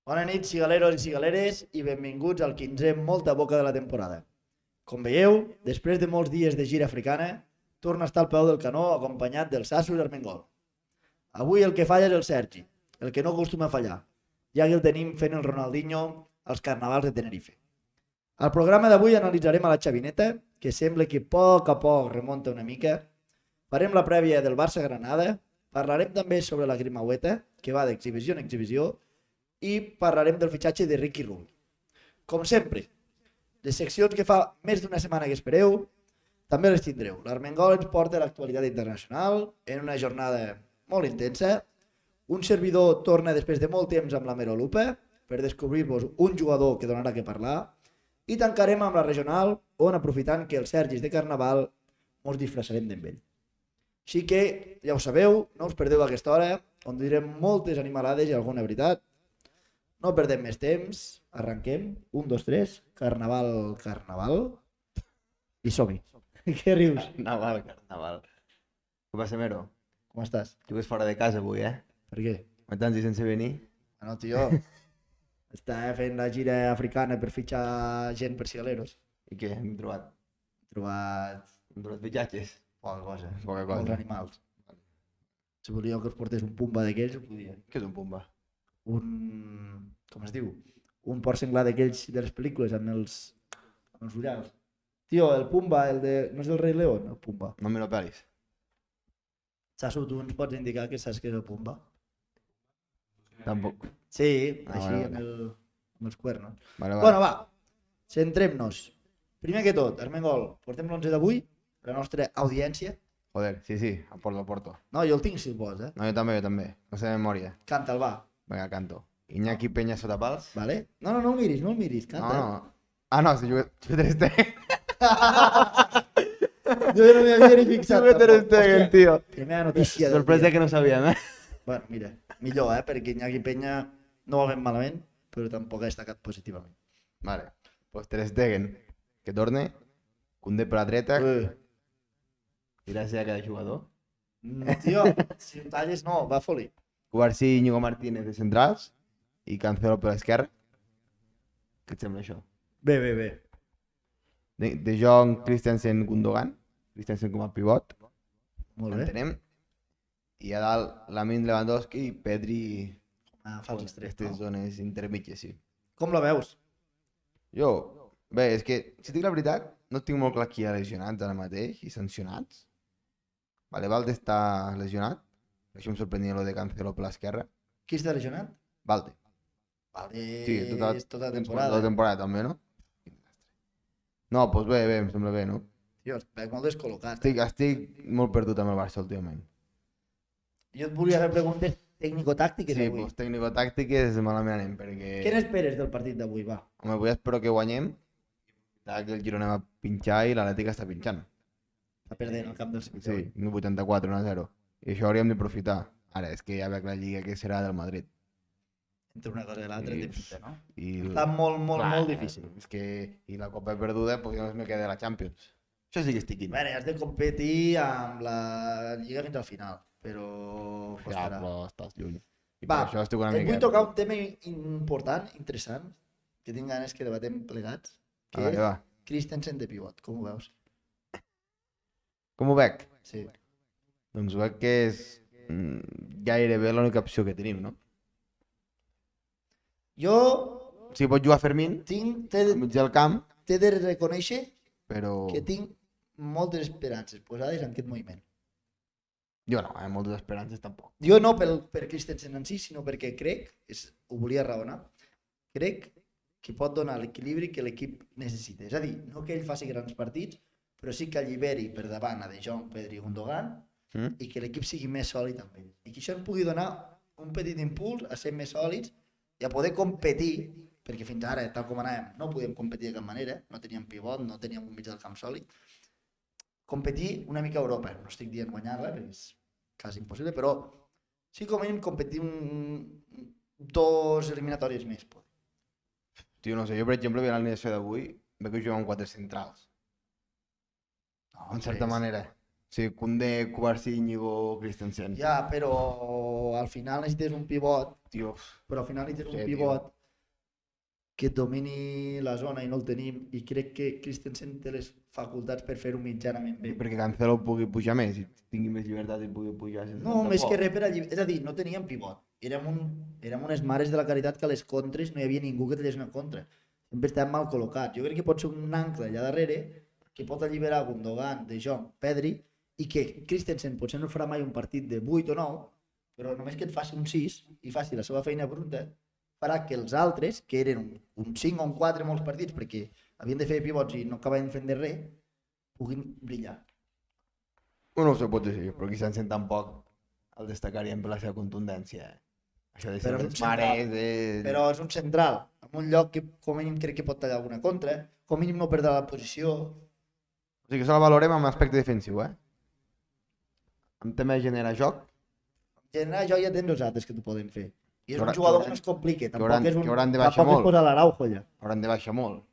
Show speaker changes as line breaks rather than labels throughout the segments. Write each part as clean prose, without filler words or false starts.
Bona nit, cigaleros i cigaleres, i benvinguts al 15è Molta Boca de la temporada. Com veieu, després de molts dies de gira africana, torna a estar al peu del canó acompanyat del Sasso i l'Armengol. Avui el que falla és el Sergi, el que no acostuma a fallar, ja que el tenim fent el Ronaldinho als carnavals de Tenerife. Al programa d'avui analitzarem a la Xavineta, que sembla que a poc remunta una mica. Farem la prèvia del Barça-Granada, parlarem també sobre la Grimaueta, que va d'exhibició en exhibició, i parlarem del fitxatge de Ricky Rubio. Com sempre, les seccions que fa més d'una setmana que espereu, també les tindreu. L'Armengol ens porta l'actualitat internacional en una jornada molt intensa. Un servidor torna després de molt temps amb la Merolupa per descobrir-vos un jugador que donarà que parlar i tancarem amb la regional on, aprofitant que el Sergi és de Carnaval, ens disfressarem d'en ell. Així que, ja ho sabeu, no us perdeu aquesta hora on direm moltes animalades i alguna veritat. No perdem més temps, arrenquem. 1, 2, 3, carnaval, carnaval. I som-hi. Què rius?
Carnaval, carnaval. Què passa, Mero?
Com estàs?
Jugues fora de casa avui, eh?
Per què?
Tants i sense venir.
No, tio. Està fent la gira africana per fitxar gent per cigaleros.
I què? Hem trobat?
He trobat
Hem trobat fitxatges?
poca cosa.
Poca
Molts
cosa.
animals. Si volíeu que us portés un pumba d'aquells, ho podia.
Què és un pumba?
Com es diu? Un porc senglar d'aquells de les pel·lícules amb els ullals. Tio, el Pumba, el de... No és del Rei León, el Pumba.
No me lo pelis.
Sasso, tu ens pots indicar que saps què és el Pumba?
Tampoc.
Sí,
Ah,
així
vale,
amb els cuernos.
Vale,
Bueno, va, centrem-nos. Primer que tot, Armengol, portem l'11 d'avui, la nostra audiència.
Joder, sí, el porto.
No, jo el tinc si el vols, eh?
No, jo també. No sé de memòria.
Canta'l, va.
Vinga, canto. Iñaki Peña sota pals.
Vale? No el miris,
No,
canta.
no. Ah, no, si juga Ter Stegen.
Jo no m'hi havia ni fixat.
Juga Ter
tampoc.
Stegen,
Hòstia,
tio.
primera notícia del
Sorpresa
dia.
que no sabíem, eh?
Bueno, mira, millor, perquè Iñaki Peña no ho ha fet malament, però tampoc ha destacat positivament.
Vale. Pues Ter Stegen, que torne. Koundé per la dreta. Gràcies a cada jugador.
Tio, si ho talles no, va foli.
Cubarsí i Íñigo Martínez de centrals i Cancelo per l'esquerra. Què et sembla això?
Bé.
De Jong, Christensen, Gundogan. Christensen com a pivot.
Molt bé.
Entenem. I a dalt Lamine Lewandowski i Pedri
Fals extrem,
aquestes
no?
zones intermitges, sí.
Com la veus?
Jo, bé, és que, si dic la veritat, no tinc molt clar qui hi ha lesionats ara mateix i sancionats. Vale, Valde està lesionat. Això em sorprenia lo de Cancelo per l'esquerra.
Qui està lesionat?
Valde.
Vale,
Sí,
tota la
Tota
temporada.
la temporada també, no? No, doncs bé, em sembla bé, no?
Tio, veig molt descol·locat.
Estic molt perdut amb el Barça últimament.
Jo et volia fer preguntes tècnico-tàctiques
Sí,
avui.
doncs tècnico-tàctiques malament anem, perquè...
Què n'esperes del partit d'avui, va?
Home, avui espero que guanyem, que el Girona va pinxar i l'Atlètic està pinxant.
Està perdent el camp del
Sí,
Sevilla.
84, 1-0. I això hauríem d'aprofitar. Ara, és que ja veig la Lliga que serà del Madrid.
Entre una cosa i l'altra,
I-
difícil, no?
I...
Està molt
Clar,
difícil.
És que... I la Copa perduda, doncs llavors me queda la Champions. Això sí que estic in.
Bé, has de competir amb la Lliga fins al final, però
Ja,
costarà.
però estàs lluny. I
Va,
per això estic una
et
mica...
vull tocar un tema important, interessant, que tinc ganes que debatem plegats, que
A veure,
és
va.
Christensen de pivot. Com ho veus?
Com ho veig?
Sí.
Doncs veig que és gairebé l'única opció que tenim, no?
Jo
O sigui, pot jugar Fermín
t'he
al mig del camp,
de reconèixer
però
que tinc moltes esperances posades en aquest moviment.
jo no, moltes esperances tampoc.
Jo no per Christensen en si, sinó perquè crec, ho volia raonar, crec que pot donar l'equilibri que l'equip necessita. És a dir, no que ell faci grans partits, però sí que alliberi per davant a De Jong, Pedri i Gundogan i que l'equip sigui més sòlid amb ell. I que això ens pugui donar un petit impuls a ser més sòlids i a poder competir, perquè fins ara, tal com anàvem, no podíem competir de cap manera, no teníem pivot, no teníem un mig del camp sòlid. Competir una mica a Europa, no estic dient guanyar-la, perquè és quasi impossible, però sí com a mínim competir dos eliminatòries més.
Tio, no sé, jo per exemple, veient l'alineació d'avui, veig que juguen 4 centrals.
No,
En certa manera. Sí, Koundé, Kubarsi, Christensen.
Ja, però al final necessites un pivot,
Tio,
però al final necessites
Sí,
un
tio.
pivot que et domini la zona i no el tenim, i crec que Christensen té les facultats per fer-ho mitjanament bé.
perquè Cancelo pugui pujar més i tingui més llibertat i pugui pujar sense
No,
tanta
més que
por.
res per és a dir, no teníem pivot. Érem unes mares de la caritat que a les contres no hi havia ningú que tallés una contra. Sempre estàvem mal col·locats. Jo crec que pot ser un ancle allà darrere que pot alliberar Gundogan, De Jong, Pedri, i que Christensen potser no farà mai un partit de 8 o 9, però només que et faci un 6 i faci la seva feina bruta, farà que els altres, que eren un 5 o un 4 molts partits, perquè havien de fer pivots i no acabaven fent de res, puguin brillar.
No ho sé, pot dir, però Christensen tampoc el destacaríem per la seva contundència. Això de ser
Però és un
les
central.
mares...
Però és un central, en un lloc que com a mínim crec que pot tallar alguna contra, com a mínim no perdrà la posició.
O sigui que això el valorem amb l'aspecte defensiu, eh? En tema de generar joc,
En general, jo ja tens els altres que t'ho poden fer. I és
Que
un
haurà-
jugador
que
que
hauran-
no es complica,
que hauran-
tampoc és
que hauran de baixar
tampoc és
molt.
posar l'Araujo allà.
hauran de baixar molt.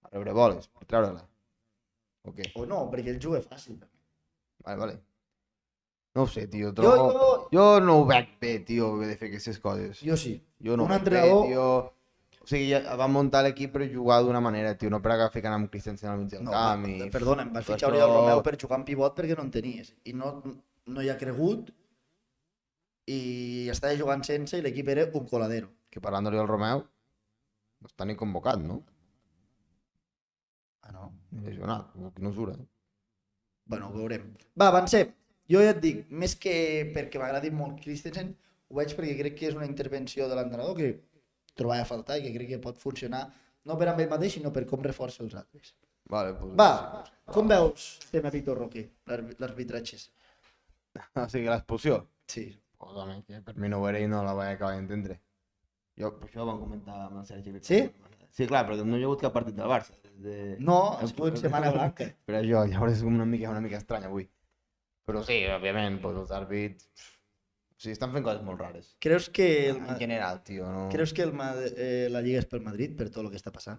A rebre boles, per treure-la. O què?
O no, perquè ell juga fàcil.
Vale, vale. No ho sé, tio.
Jo-
Jo no ho veig bé, tio, haver de fer aquestes coses.
Jo sí.
Jo no
un
ho veig
entrenador-
bé, tio. O sigui, ja van muntar l'equip per jugar d'una manera, tio, no per agafar ficant amb Christensen al mig del
No,
camp. I...
perdona, em vas
Per
fitxar
això-
Oriol Romeu per jugar en pivot perquè no en tenies. I no hi ha cregut i estava jugant sense i l'equip era un coladero.
Que parlant d'Oriol Romeu, no està ni convocat, no?
Ah, no?
Ni lesionat, no surt, eh?
Bueno, ho veurem. Va, avancem. Jo ja et dic, més que perquè m'agradi molt Christensen, ho veig perquè crec que és una intervenció de l'entrenador que trobava a faltar i que crec que pot funcionar no per amb ell mateix, sinó per com reforça els altres.
Vale, pues...
Va, com veus tema Víctor Roque, l'arbitratges?
O sigui, l'expulsió.
Sí.
Pues, home, que per mi no ho era i no la vaig acabar d'entendre. Jo, per això ho vam comentar amb el Sergi.
Sí?
Sí, clar, perquè no hi ha hagut cap partit del Barça.
No, ha sigut setmana blanca.
Per això, llavors és una mica estrany avui. Però sí, òbviament, doncs els àrbits... O sigui, estan fent coses molt rares.
Creus que,
En general, tio, no...
creus que la Lliga és pel Madrid per tot el que està passant?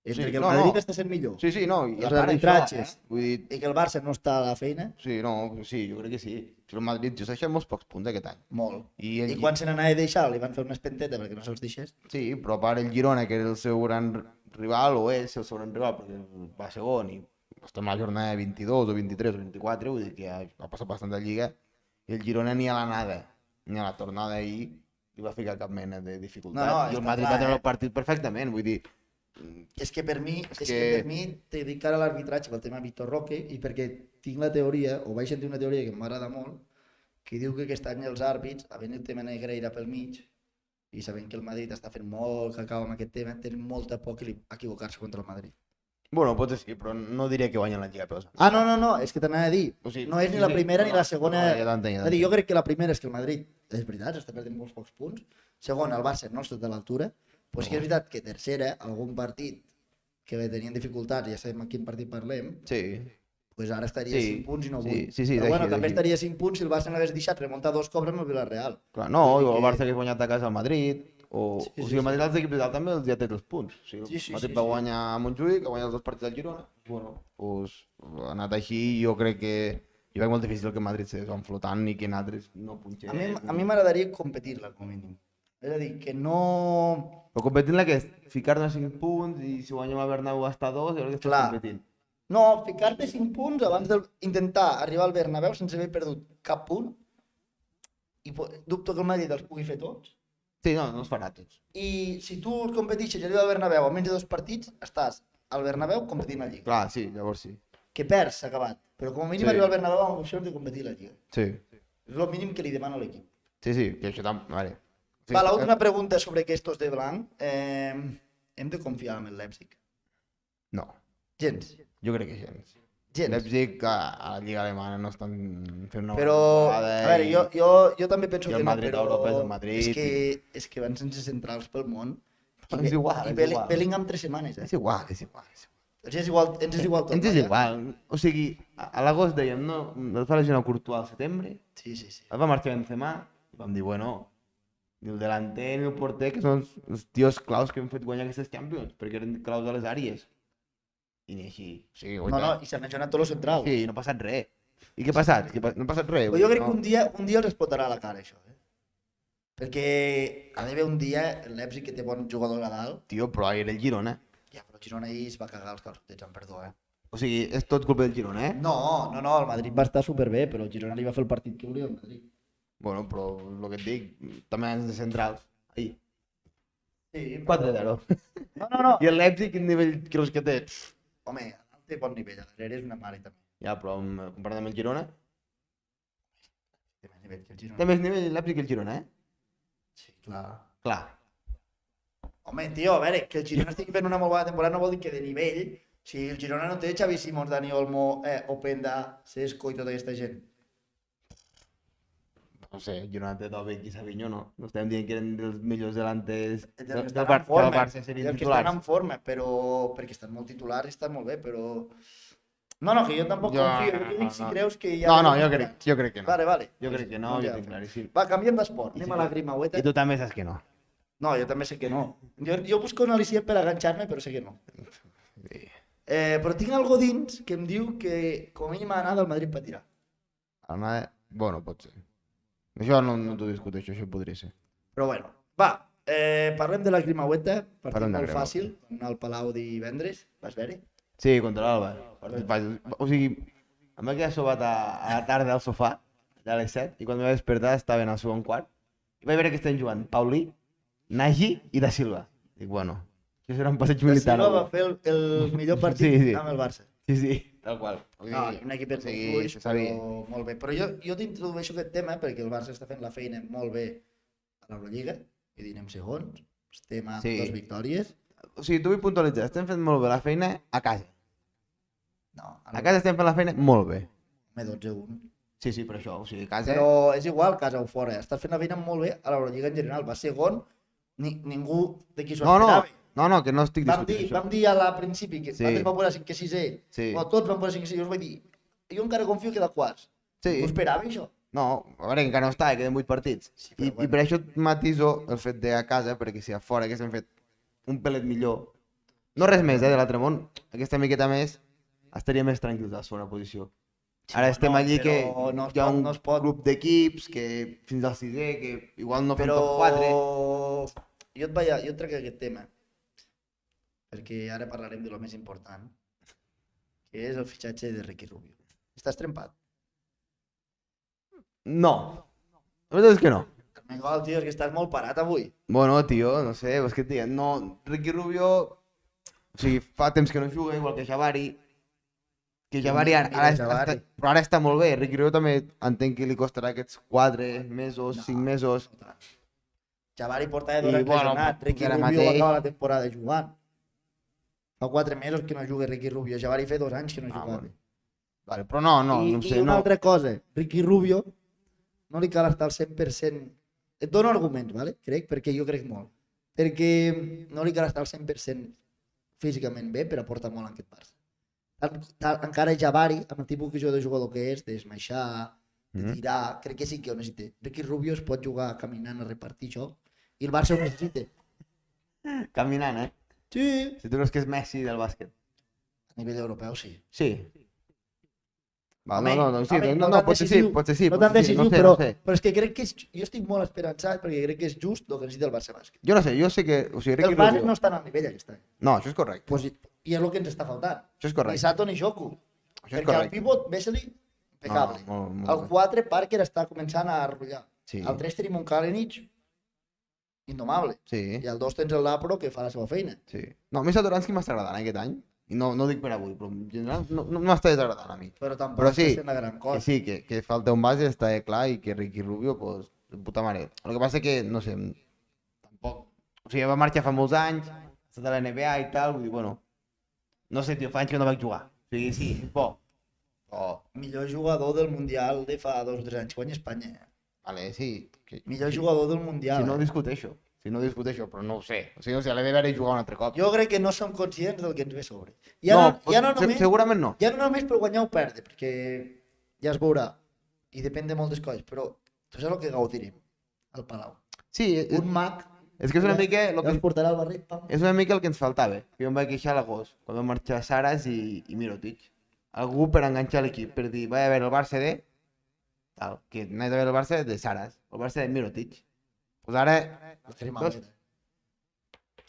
És
Sí,
perquè el
no,
Madrid
no.
està sent millor
Sí, sí, no, i
Els
a part
arbitratges.
això, vull dir,
i que el Barça no està a la feina?
sí, no, sí, jo crec que sí. Si el Madrid just deixa molts pocs punts aquest any.
Molt.
I,
I quan se n'anava a deixar li van fer una espenteta perquè no se'ls deixés?
Sí, però a part el Girona, que era el seu gran rival, o és el seu gran rival, perquè va segon i estem a la jornada 22 o 23 o 24, vull dir que ha passat bastant de Lliga, i el Girona ni a l'anada, ni a la tornada ahir, li va ficar cap mena de dificultat.
No, no,
I el
està
Madrid
clar,
va treure
eh?
el partit perfectament, vull dir,
És que per mi,
que-
te dic ara l'arbitratge pel tema Víctor Roque i perquè tinc la teoria, o vaig sentir una teoria que m'agrada molt, que diu que aquest any els àrbits, havent el tema Negreira pel mig, i sabent que el Madrid està fent molt cacau amb aquest tema, tenen molta por que equivocar-se contra el Madrid.
bueno, potser sí, però no diré que guanyen la Lliga Pels.
Ah, no, és que t'anava a dir,
O sigui,
no és ni la primera ni la segona.
No, ja t'entenc,
És a dir, jo crec que la primera és que el Madrid, és veritat, està perdent molts pocs punts. Segona, el Barça no està a l'altura. Però sí que és veritat que tercera, algun partit que tenien dificultats, ja sabem a quin partit parlem,
Sí,
pues ara estaria
Sí,
5 punts i no
sí,
8.
sí, sí,
Però bueno,
deixi,
també
deixi.
estaria 5 punts si el Barça no hagués deixat remuntar 2 cops amb el Villarreal.
clar, no,
Vull dir
o el
que-
Barça que ha guanyat a casa al Madrid, o
Sí,
o
sí,
sigui, el Madrid
sí.
als equips de dalt també els ja té 3 punts. O sigui,
Sí, sí,
el Madrid
sí,
va
sí.
guanyar a Montjuïc, va guanyar els 2 partits al Girona, bueno, doncs ha anat així, jo crec que jo veig molt difícil que el Madrid se van flotant i que en altres no punxen.
A mi m'agradaria competir-la, com a mínim. És a dir, que no...
Però competint-la que és ficar-nos a 5 punts i si guanyem a Bernabéu hasta 2, jo crec que estàs
Clar.
competint.
No, ficar-te 5 punts abans d'intentar arribar al Bernabéu sense haver perdut cap punt i dubto que el Madrid els pugui fer tots.
Sí, no, no es farà tots.
I si tu competixes i arribes al Bernabéu a menys de 2 partits, estàs al Bernabéu competint a la Lliga.
Clar, sí, llavors sí.
Que perds, s'ha acabat. Però com a mínim
Sí.
arribar al Bernabéu amb opcions de competir a la Lliga.
Sí,
És el mínim que li demana a l'equip.
sí, sí, que això també... Vale. Sí,
Va, l'última pregunta sobre aquests de blanc. Hem de confiar en el Leipzig?
No,
Gens.
jo crec que gens.
Gens.
Leipzig a la Lliga Alemana no estan fent una
Però,
bona
a
temporada
veure, jo també penso
i
que
el
no,
Madrid a
però
Europa és el Madrid
és que van sense centrals pel món.
És igual,
I
és igual.
Bellingham 3 setmanes,
És igual, és igual.
Ens és igual tot.
Ens és
no, ja?
igual. O sigui, a l'agost dèiem, no, es va lesionar Courtois al setembre,
Sí, sí, sí.
es va marxar Benzema, i vam dir, bueno, ni el delanter ni el porter, que són els tios claus que han fet guanyar aquestes Champions, perquè eren claus a les àrees. I ni així. O sigui,
No, no, i s'han lesionat tots els centrals.
Sí, no ha passat res. I què ha passat? No ha passat res?
Però jo crec que
No.
un dia els explotarà a la cara, això. Perquè ha d'haver un dia el Leipzig que té bon jugador a dalt.
Tio, però ahir era el Girona.
Ja, però el Girona ahir es va cagar els calçotets, em perdó,
O sigui, és tot culpa del Girona,
No, el Madrid va estar superbé, però el Girona li va fer el partit que volia el Madrid.
Bueno, però el que et dic, també han de centrals. Ahir,
Sí,
4-0.
No.
I el Leipzig, quin nivell creus que té?
Home, té bon nivell, a darrere és una mare també.
Ja, però comparat amb el Girona,
Té més nivell que el Girona.
té més nivell el Leipzig que el Girona,
Sí, clar.
Clar.
Home, tio, a veure, que el Girona estigui fent una molt bona temporada no vol dir que de nivell, si el Girona no té Xavi Simons, Dani Olmo, Openda, Sesco i tota aquesta gent.
No sé, el Girona té Dobic i Savinho, no? No estem dient que eren dels millors delantes
Els
del
que estan
Barça,
en forma,
del Barça serien
els que estan
titulars.
en forma, però perquè estan molt titulars i estan molt bé, però... No, que jo tampoc confio, jo dic si creus que hi ha...
No, jo crec que no.
Vale.
Jo crec que no,
Doncs
jo
ja.
tinc claríssim.
Va, canviem d'esport,
I
anem
si
a la
no-
grimaueta.
I tu també saps que no.
No, jo també sé que no. Jo busco un al·licient per aganxar-me, però sé que no.
Sí.
Però tinc algo dins que em diu que com a mínim anada el Madrid patirà.
Bueno, pot ser. Això no t'ho discuteixo, això podria ser.
Però bueno, va, parlem de la grimaueta, partit
Parlem de la
molt
grimaueta.
fàcil, anar al Palau divendres, vas veure?
Sí, contra l'Alba. Partit fàcil. O sigui, em vaig quedar sobat a la tarda al sofà, allà a les 7, i quan em vaig despertar estaven al segon quart, i vaig veure que estaven jugant Paulí, Nagy i Da Silva. Dic, bueno, això serà un passeig
La
militar.
Silva va fer el millor partit
Sí.
amb el Barça.
Sí, tal qual.
No, un equip
o sigui,
fluix,
se sabia.
però molt bé. Però jo t'introdueixo aquest tema perquè el Barça està fent la feina molt bé a l'Eurolliga, i dinem segons, estem a
Sí.
2 victòries.
O sigui, t'ho vull puntualitzar, estem fent molt bé la feina a casa.
No,
A casa estem fent la feina molt bé.
12-1.
Sí, per això, o sigui, a casa...
Però és igual, casa o fora. Estàs fent la feina molt bé a l'Eurolliga en general. Va segon, ningú de qui s'ho esperava.
No, que no estic discutint això.
Vam dir a principi que
Sí.
nosaltres vam posar 5 6è.
Sí.
O tots vam posar 5 6è. Jo us vaig dir, jo encara confio que de quarts.
Sí.
Ho esperava això?
No, a veure, encara no està, queden 8 partits.
Sí, però
I
bueno.
per això et matiso el fet de a casa, perquè si a fora haguéssim fet un pelet millor, no res més, de l'altre món, aquesta miqueta més, estaria més tranquils a la segona posició.
Sí,
Ara estem
no,
allí que
però no es
hi ha
pot-
un
no es pot.
grup d'equips que fins al 6è, que igual no fem
Però
top 4.
jo et trec aquest tema, perquè ara parlarem de lo més important, que és el fitxatge de Ricky Rubio. Estàs trempat?
No, la veritat és que no.
Carmengol, tio, és que estàs molt parat avui.
Bueno, tio, no sé, és que et dic, no, Ricky Rubio, o sigui, fa temps que no juga, igual que Jabari, que Jabari ara,
Mira, Jabari.
però ara està molt bé, Ricky Rubio també entenc que li costarà aquests 4 mesos, 5 mesos.
No tant. Jabari portava 2
I,
anys
bueno,
lesionat, Ricky
ara
Rubio
mateix-
va acabar la temporada jugant. Fa 4 mesos que no juga Ricky Rubio, Jabari fa 2 anys que no juga.
Vale. Vale, però no
I,
no sé,
I una
no.
altra cosa, Ricky Rubio no li cal estar al 100%. Et dono arguments, vale? Perquè jo crec molt. Perquè no li cal estar al 100% físicament bé per aportar molt en aquest Barça. Encara Jabari, amb el tipus de jugador que és, d'esmaixar, de tirar, crec que sí que ho necessita. Ricky Rubio es pot jugar caminant a repartir joc i el Barça ho necessita.
Caminant,
Sí.
Si tu creus que és Messi del bàsquet.
A nivell europeu, sí.
Sí. Va,
Home,
sí,
home,
no,
tan
pot ser sí,
decisiu,
pot ser sí,
no
pot
tan
ser sí,
decisiu,
no sé,
però,
no sé.
però és que crec que jo estic molt esperançat perquè crec que és just el que necessita el Barça Bàsquet.
Jo no sé, jo sé que, o sigui, Ricky
Els bases
Rubio...
no estan al nivell aquest any.
No, això és correcte,
Pues, I és el que ens està faltant.
això és
Ni
correcte.
Sato ni Joku.
Això és
Perquè el
correcte.
pivot, Vesely, impecable.
molt
El
bé.
4, Parker està començant a arrollar.
Sí,
El 3 tenim un Kalinic indomable.
sí,
I el 2 tens el Lapro que fa la seva feina.
sí. No, a mi Satoranski m'està agradant aquest any, i no dic per avui, però en general no m'està desagradant a mi.
Però tampoc
Però sí,
està sent la gran
Que
cosa.
sí, que falta un base, està clar, i que Ricky Rubio, pues, de puta mare. El que passa que, no sé, tampoc... O sigui, va marxar fa molts anys, ha estat a la NBA i tal, vull dir, bueno... No sé, tio, fa anys que no vaig jugar. O sigui, sí, és bo. Però,
Millor jugador del Mundial de fa 2 o 3 anys. Guanya Espanya.
vale, sí. Que,
Millor jugador del Mundial.
Si no discuteixo, però no ho sé. O sigui, no sé, l'he de veure jugar un altre cop.
Jo crec que no som conscients del que ens ve a sobre.
Segurament no.
Ja no només per guanyar o perdre, perquè ja es veurà. I depèn de moltes coses, però tu saps el que gaudirem al Palau.
Sí,
Un mag
és que és una mica...
que ens portarà al barret. Pam.
És una mica el que ens faltava. Que jo em vaig queixar a l'agost, quan va marxar Saras i Mirotic. algú per enganxar l'equip, per dir, va a veure el Barça de... Tal, que anés a veure el Barça de Saras, el Barça de Mirotic. Pues ara...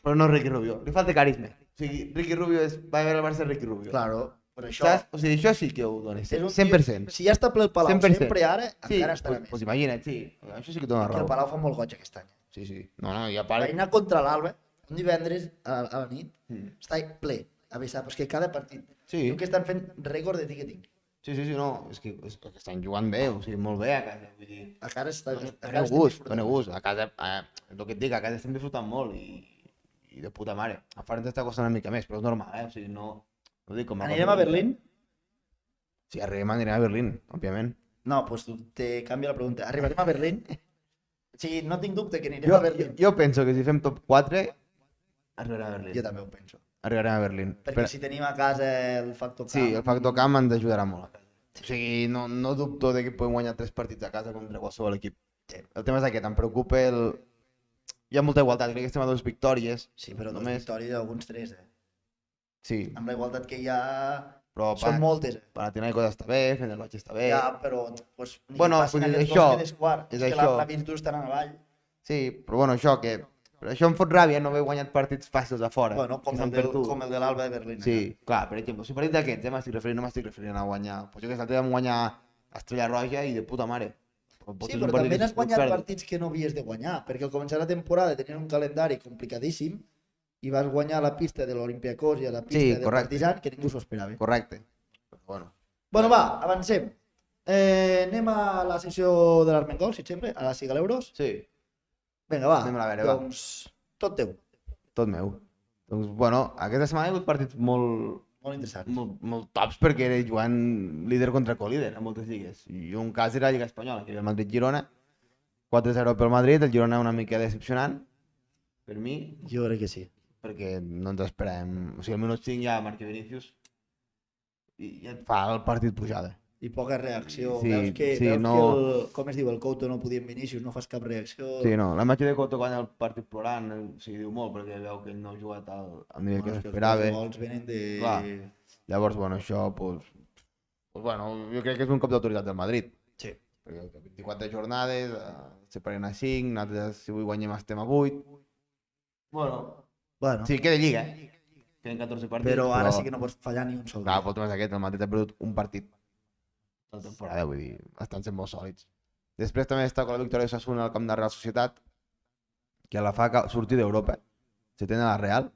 Però no Ricky Rubio, li falta carisma. O sigui, Ricky Rubio va a veure el Barça de Ricky Rubio.
Claro, per això...
Saps? O sigui, això sí que ho dones,
és un
100%.
Si ja està ple el Palau
100%.
sempre ara,
Sí,
encara estarà més.
pues imagina't, sí. Això sí que dona
Que el
raó.
Palau fa molt goig aquest any.
Sí, sí. No, i a part...
Vaig anar contra l'Alba, un divendres a la nit,
Mm.
està ple, a vessar, però és que cada partit...
Sí.
Diu que estan fent rècord de ticketing.
Sí, no, és que estan jugant bé, o sigui, molt bé a casa, vull dir...
A cara està...
Dóna gust, a casa, el que et dic, a casa estem disfrutant molt i de puta mare. A fora ens està costant una mica més, però és normal, o sigui, no dic com...
Anirem a Berlín?
Sí, anirem a Berlín, òbviament.
No, doncs te canvia la pregunta. Arribarem a Berlín? O sigui, no tinc dubte que anirem a Berlín.
Jo penso que si fem top 4, arribarem a Berlín.
Jo també ho penso.
Arribarem a Berlín.
Perquè si tenim a casa el factor camp...
Sí, el factor camp ens ajudarà molt. O sigui, no dubto de que podem guanyar 3 partits a casa contra qualsevol equip.
Sí.
El tema és aquest, em preocupa el... Hi ha molta igualtat, crec que estem a 2 victòries.
Sí, però
només...
2 victòries, alguns 3,
Sí,
Amb la igualtat que hi ha...
però
Són moltes,
Panathinaikos està bé, Fenerbahçe està bé.
Ja, però... Pues,
Bueno,
passin
vull dir,
aquests
això,
dos quedes quart.
és
que
això.
La Virtus estan a avall.
Sí, però bueno, això que... Però això em fot ràbia no haver guanyat partits fàcils a fora.
Bueno, com
que
el,
s'han perdut.
com el de l'Alba de Berlín.
Sí, clar, per exemple, si partits d'aquests, no m'estic referint a guanyar. Pues jo que l'altre vam guanyar Estrella Roja i de puta mare.
Sí, però també n'has guanyat partits que no havies de guanyar, perquè al començar la temporada tenien un calendari complicadíssim i vas guanyar a la pista de l'Olympiacos i a la pista del Partizan, que ningú s'ho esperava.
Correcte. Bueno,
Va, avancem. Anem a la sessió de l'Armengol, si et sembla, a la Siga l'Euros.
sí,
Vinga, va.
Anem a veure, va.
Doncs tot teu.
tot meu. Doncs, bueno, aquesta setmana hi ha hagut partits molt
Molt interessant.
tops perquè era jugant líder contra co-líder a moltes lligues. I un cas era la Lliga Espanyola, que era el Madrid-Girona. 4-0 pel Madrid, el Girona una mica decepcionant, per mi,
Jo crec que sí.
perquè no ens esperem. O sigui, al minut 5 ja marca Vinícius i ja et fa el partit pujada.
I poca reacció.
Sí,
veus que,
sí,
veus
no...
que com es diu, el Couto no podia amb Vinícius, no fas cap reacció.
Sí, no, la imatge de Couto quan el partit plorant, o sigui, diu molt perquè veu que ell no ha jugat al nivell que
és
s'esperava.
Els gols venen de...
Clar. Llavors, bueno, això, pues, bueno, jo crec que és un cop d'autoritat del Madrid.
Sí.
Perquè 24 jornades, separen a 5, nosaltres si avui guanyem estem a 8.
Bueno,
Sí, queda lliga, Queden 14 partits.
però ara sí que no pots fallar ni un sol.
Clar, el problema és aquest, el Madrid ha perdut un partit de la temporada, vull dir, estan sent molt sòlids. Després també destaco la victòria de Osasuna al camp de Real Societat, que la fa sortir d'Europa, se tenen a la Real,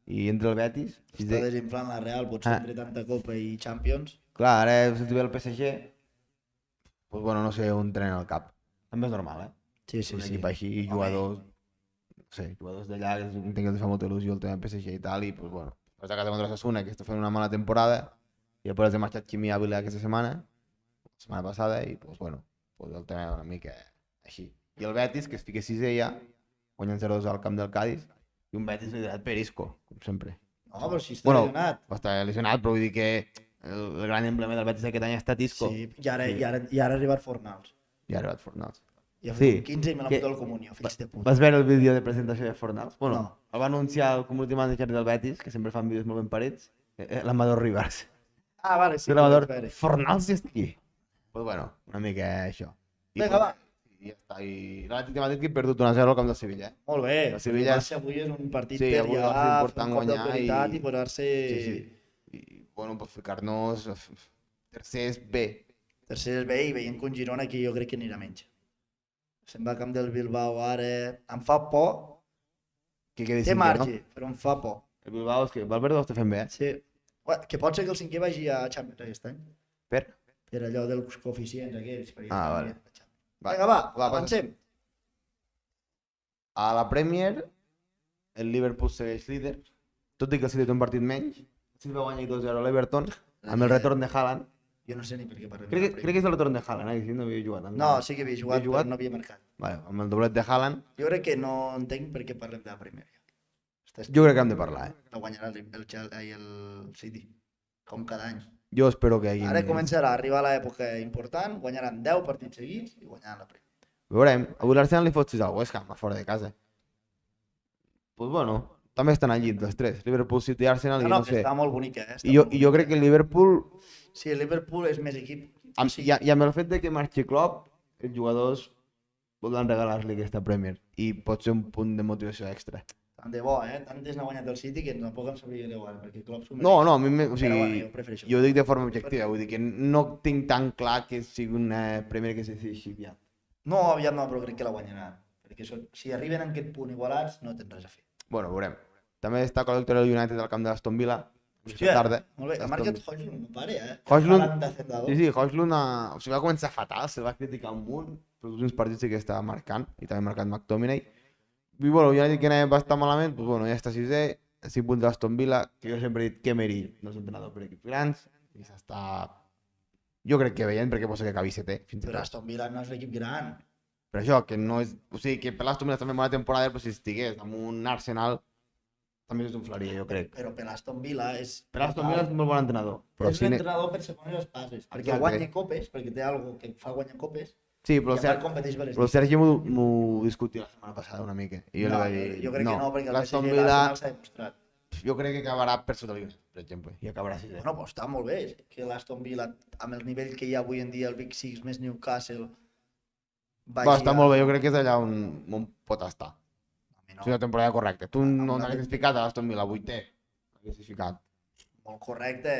i entre el Betis...
Està desinflant la Real, potser entre tanta Copa i Champions.
Clar, ara si ve el PSG, pues bueno, no sé on tenen el cap. També és normal,
Sí,
un equip així, jugadors... No sé, jugadors d'allà que entenc que els fa molta il·lusió el tema del PSG i tal, i pues bueno, has de casa contra Osasuna, que està fent una mala temporada, i després els he marxat Quimi Ávila aquesta setmana passada, i pues bueno, pues el tema una mica així. I el Betis, que es fica sisè ja, guanyant 0-2 al camp del Cádiz, i un Betis liderat per Isco, com sempre.
No, però si està lesionat.
Va estar lesionat, però vull dir que el gran emblema del Betis aquest any ha estat Isco.
Sí, i ara ha arribat Fornals.
I ha arribat Fornals.
I ha
Sí,
fet 15 i me l'ha fotut al comunió, fills de puta.
Vas veure el vídeo de presentació de Fornals? Bueno,
No.
el va anunciar el community manager del Betis, que sempre fan vídeos molt ben parits, l'Amador Ribas.
Ah, vale, sí.
Sí, l'Amador,
ho vaig veure.
Fornals ja està aquí. Pues bueno, una mica això.
Vinga, va.
I ja està. I l'Atlètic de Madrid que ha perdut 1-0 al camp del Sevilla.
Molt bé.
El Sevilla
El Barça avui és un partit
Sí,
per
avui
ja
va ser
fer
important
un cop
guanyar
d'autoritat
i-
i posar-se
Sí. I bueno, pues ficar-nos tercers bé.
terceres bé i veient que un Girona aquí jo crec que anirà menys. Se'n va a camp del Bilbao ara. Em fa por.
Que quedi
Té
cinquè,
marge,
no?
però em fa por.
El Bilbao és que Valverde ho està fent bé,
Sí. Que pot ser que el cinquè vagi a Champions aquest any.
Per?
Per allò dels coeficients aquells. Per
Vale.
Vinga, va, avancem.
A la Premier, el Liverpool segueix líder, tot i que el City té un partit menys. El City va guanyar 2-0 a l'Everton, amb el retorn de Haaland.
Jo no sé ni per què parlem.
Crec que és el retorn de Haaland, que sí, no havia jugat.
No, sí que havia jugat,
Havia jugat?
però no havia marcat.
Vale, amb el doblet de Haaland,
Jo crec que no entenc per què parlem de la Premier.
jo crec que hem de parlar,
La guanyarà el City, com cada any.
Jo espero que hagi...
Ara començarà a arribar l'època important, guanyaran 10 partits seguits i guanyaran la Premier.
Veurem. Avui l'Arsenal li fot 6 al West Ham, a fora de casa. Pues bueno, també estan al llit, les tres. Liverpool, City i Arsenal, i
No,
no
que
sé.
està molt bonica, eh?
I jo crec que el Liverpool,
Sí, el Liverpool és més equip.
i amb el fet de que marxi Klopp, els jugadors volen regalar-li aquesta Premier i pot ser un punt de motivació extra.
Tant de bo, Tantes n'ha guanyat el City que tampoc em sabria greu, perquè Klopp s'ho mereix.
No, a mi,
Però
o sigui,
bueno, jo prefereixo.
jo ho dic de forma objectiva, vull dir que no tinc tan clar que sigui una Premier que se decideixi aviat.
No, aviat no, però crec que la guanyaran. Perquè si arriben en aquest punt igualats, no tens res a fer.
Bueno, veurem. També destaca la victòria del United al camp de l'Aston Villa.
Hòstia,
tarda.
molt bé. Ha marcat Højlund, no pare,
Højlund,
Haaland
sí, Højlund o sigui, va començar fatal, se va criticar un munt, però els últims partits sí que estava marcant, i també ha marcat McTominay. I bueno, ja dic que anava bastant malament, doncs bueno, ja està sisè, 5 punts de l'Aston Villa, que jo sempre he dit que Emery no és entrenador per equips grans, i s'està... Jo crec que veient perquè posa que acabi setè, fins i
Però
tot.
Aston Villa no és l'equip gran.
Per això, que no és... O sigui, que per l'Aston Villa també bona temporada, però si estigués amb un Arsenal, també es inflaria, jo crec.
Però per l'Aston Villa és...
Per l'Aston Villa és un molt bon entrenador. Però
És un entrenador per segones passes, perquè
Exacte.
guanya copes, perquè té algo que fa guanyar copes,
Sí,
i a part competeix per les
però el Sergi m'ho discutia la setmana passada una mica. I jo li vaig dir,
jo crec que no, perquè el
l'Aston
PSG
Villa,
l'Arsenal s'ha demostrat.
jo crec que acabarà per sota el United, per exemple, i acabarà sisè.
Bueno, doncs està molt bé, és que l'Aston Villa, amb el nivell que hi ha avui en dia, el Big Six més Newcastle,
Està molt bé, jo crec que és allà on pot estar.
A mi
És una temporada correcta. Tu no
no.
n'haguessis ficat a l'Aston Villa, 8è. L'haguessis ficat.
Molt correcte,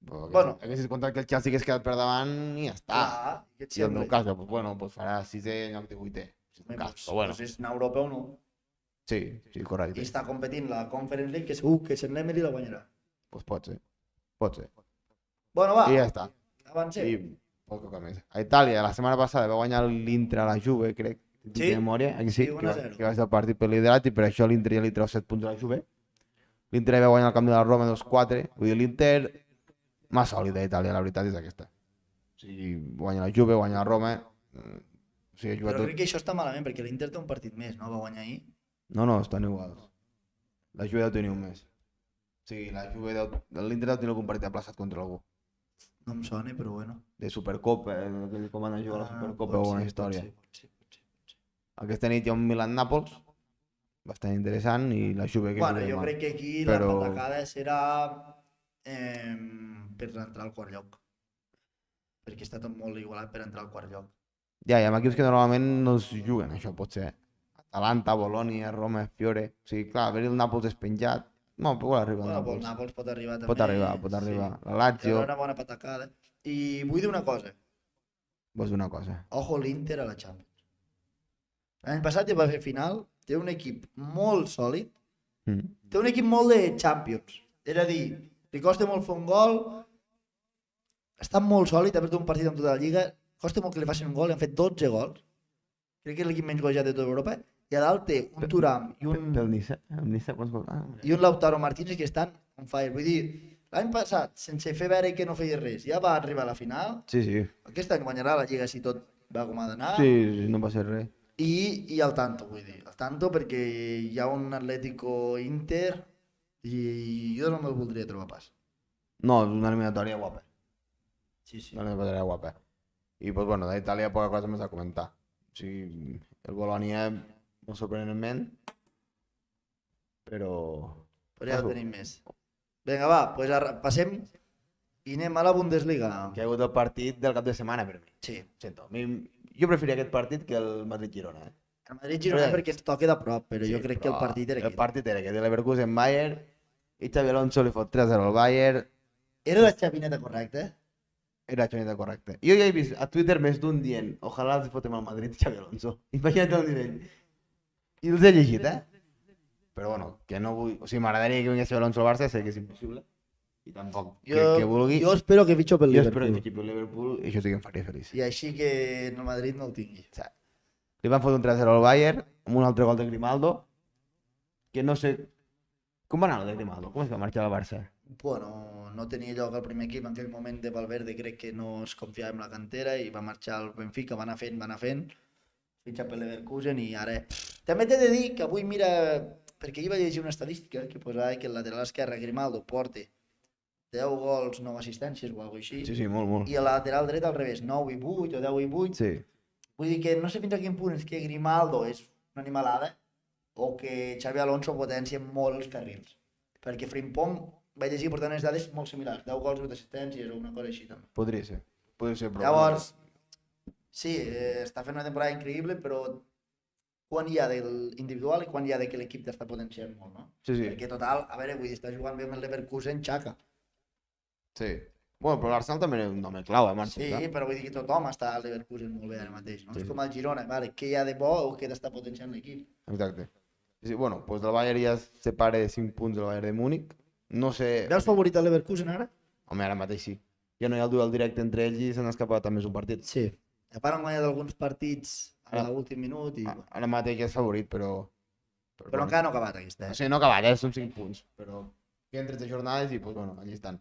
Però
Bueno.
haguessis comptat que el Chelsea hagués quedat per davant i ja està.
Clar, què et
I el
sembla?
Newcastle, doncs, bueno, doncs farà 6è en lloc de 8è. Si és el cas, però bueno.
Doncs és anar a Europa o no.
Sí, correcte.
I està competint la Conference League, que segur que St. Emily la guanyarà.
Doncs pot ser. Pot ser.
Bueno, va,
I ja està.
avancem.
I poc cosa més. A Itàlia, la setmana passada va guanyar l'Inter a la Juve, crec.
Sí?
De memòria, aquí sí,
Sí,
que va
1-0.
ser el partit per liderat i per això l'Inter ja li treu 7 punts a la Juve. L'Inter va guanyar el camp de la Roma 2-4, vull dir, l'Inter més sòlida a Itàlia, la veritat és aquesta. O sigui, guanya la Juve, guanya la Roma, o sigui, ha jugat
Però
tot...
crec que això està malament, perquè l'Inter té un partit més, no? Va guanyar ahir.
No, estan iguals. La Juve deu tenir un mes. O sigui, l'Inter deu tenir algun partit aplaçat contra algú.
No em sona, però bueno.
De Supercopa, com van a jugar a la Supercopa o una història.
Pot ser.
Aquesta nit hi ha un Milan-Nàpols, bastant interessant, i la Juve que
Bueno,
juga
jo
demà.
crec que aquí
Però-
la patacada serà per entrar al quart lloc. Perquè està tot molt igualat per entrar al quart lloc.
Ja, i amb equips que normalment no es juguen, això pot ser. Atalanta, Bolònia, Roma, Fiore... O sigui, clar, haver el Nàpols despenjat... No, però igual arriba el
Bueno, el
Nàpols.
Nàpols pot arribar també.
Pot arribar. La Lazio...
Serà una bona patacada. I vull dir una cosa.
Vols dir una cosa?
Ojo l'Inter a la Champions. L'any passat ja va fer final, té un equip molt sòlid, té un equip molt de Champions. És a dir, li costa molt fer un gol, està molt sòlid, ha perdut un partit amb tota la Lliga, costa molt que li facin un gol, li han fet 12 gols. Crec que és l'equip menys golejat de tota Europa. I a dalt té un Thuram i
Pel Niça? El Niça, quants gols?
i un Lautaro Martínez que estan on fire. Vull dir, l'any passat, sense fer veure que no feia res, ja va arribar a la final.
Sí.
Aquest any guanyarà la Lliga si tot va com ha d'anar.
Sí, no va ser res.
I al tanto, vull dir. Al tanto perquè hi ha un Atlético Inter i jo no me'l voldria trobar pas.
No, és una eliminatòria guapa.
Sí.
Una eliminatòria guapa. I, pues, bueno, d'Itàlia poca cosa més a comentar. O sigui, el Bolònia, molt sorprenentment, però...
Però ja ho tenim més. Vinga, va, doncs passem i anem a la Bundesliga.
Que ha hagut el partit del cap de setmana per mi.
Sí.
Sento, jo preferia aquest partit que el Madrid-Girona.
El Madrid-Girona
Però-
perquè ens toca de prop, però jo crec que el
però
partit era
El
aquest.
partit era aquest, el Leverkusen-Bayern, i Xabi Alonso li fot 3-0 al Bayern,
Era la xavineta correcta,
era xoneta correcte. Jo ja he vist a Twitter més d'un dient, ojalà els fotem al Madrid Xabi Alonso. Imagina't el nivell. I els he llegit, Però bueno, que no vull... O sigui, m'agradaria que vingués Xabi Alonso al Barça, sé que és impossible. I tampoc que vulgui.
Jo espero que fitxo pel
Jo espero
Liverpool.
que equip el Liverpool i això sí que em faria feliç.
I així que el Madrid no el tingui.
Li van fotre un 3-0 al Bayern, amb un altre gol de Grimaldo, que no sé... Com va anar el de Grimaldo? Com es va marxar al Barça?
Bueno, no tenia lloc al primer equip en aquell moment de Valverde, crec que no es confiava en la cantera i va marxar al Benfica, va anar fent, fitxa pel Leverkusen i ara... També t'he de dir que avui mira, perquè ahir vaig llegir una estadística que posava que el lateral esquerre Grimaldo porta 10 gols, 9 assistències o alguna cosa així,
Sí, molt.
i el lateral dret al revés, 9 i 8 o 10 i 8.
Sí.
Vull dir que no sé fins a quin punt és que Grimaldo és una animalada o que Xavi Alonso potencia molt els carrils. Perquè Frimpong, vaig llegir, portant unes dades molt similars, 10 gols, 8 assistències o una cosa així també.
Podria ser, però...
Llavors, sí, està fent una temporada increïble, però quan hi ha del individual i quan hi ha de que l'equip t'està potenciant molt, no?
Sí, sí.
Perquè total, a veure, vull dir, està jugant bé amb el Leverkusen, xaca.
Sí. Bueno, però l'Arsenal també és un home clau, Martí?
Sí, però vull dir que tothom està al Leverkusen molt bé ara mateix, no?
Sí,
És
sí.
com el Girona, vale, què hi ha de bo o què t'està potenciant l'equip?
Exacte. Sí, bueno, doncs el Bayern ja es separa de 5 punts del Bayern de Múnich. No sé...
Veus favorit al Leverkusen ara?
Home, ara mateix sí. Ja no hi ha el duel directe entre ells i s'han escapat a més un partit.
Sí. A part han guanyat alguns partits a
Ara-
l'últim minut i...
Ara mateix és favorit, però...
Però encara no ha acabat aquesta,
Sí, no ha acabat, són 5 punts, però queden 13 jornades i, pues, bueno, allà estan.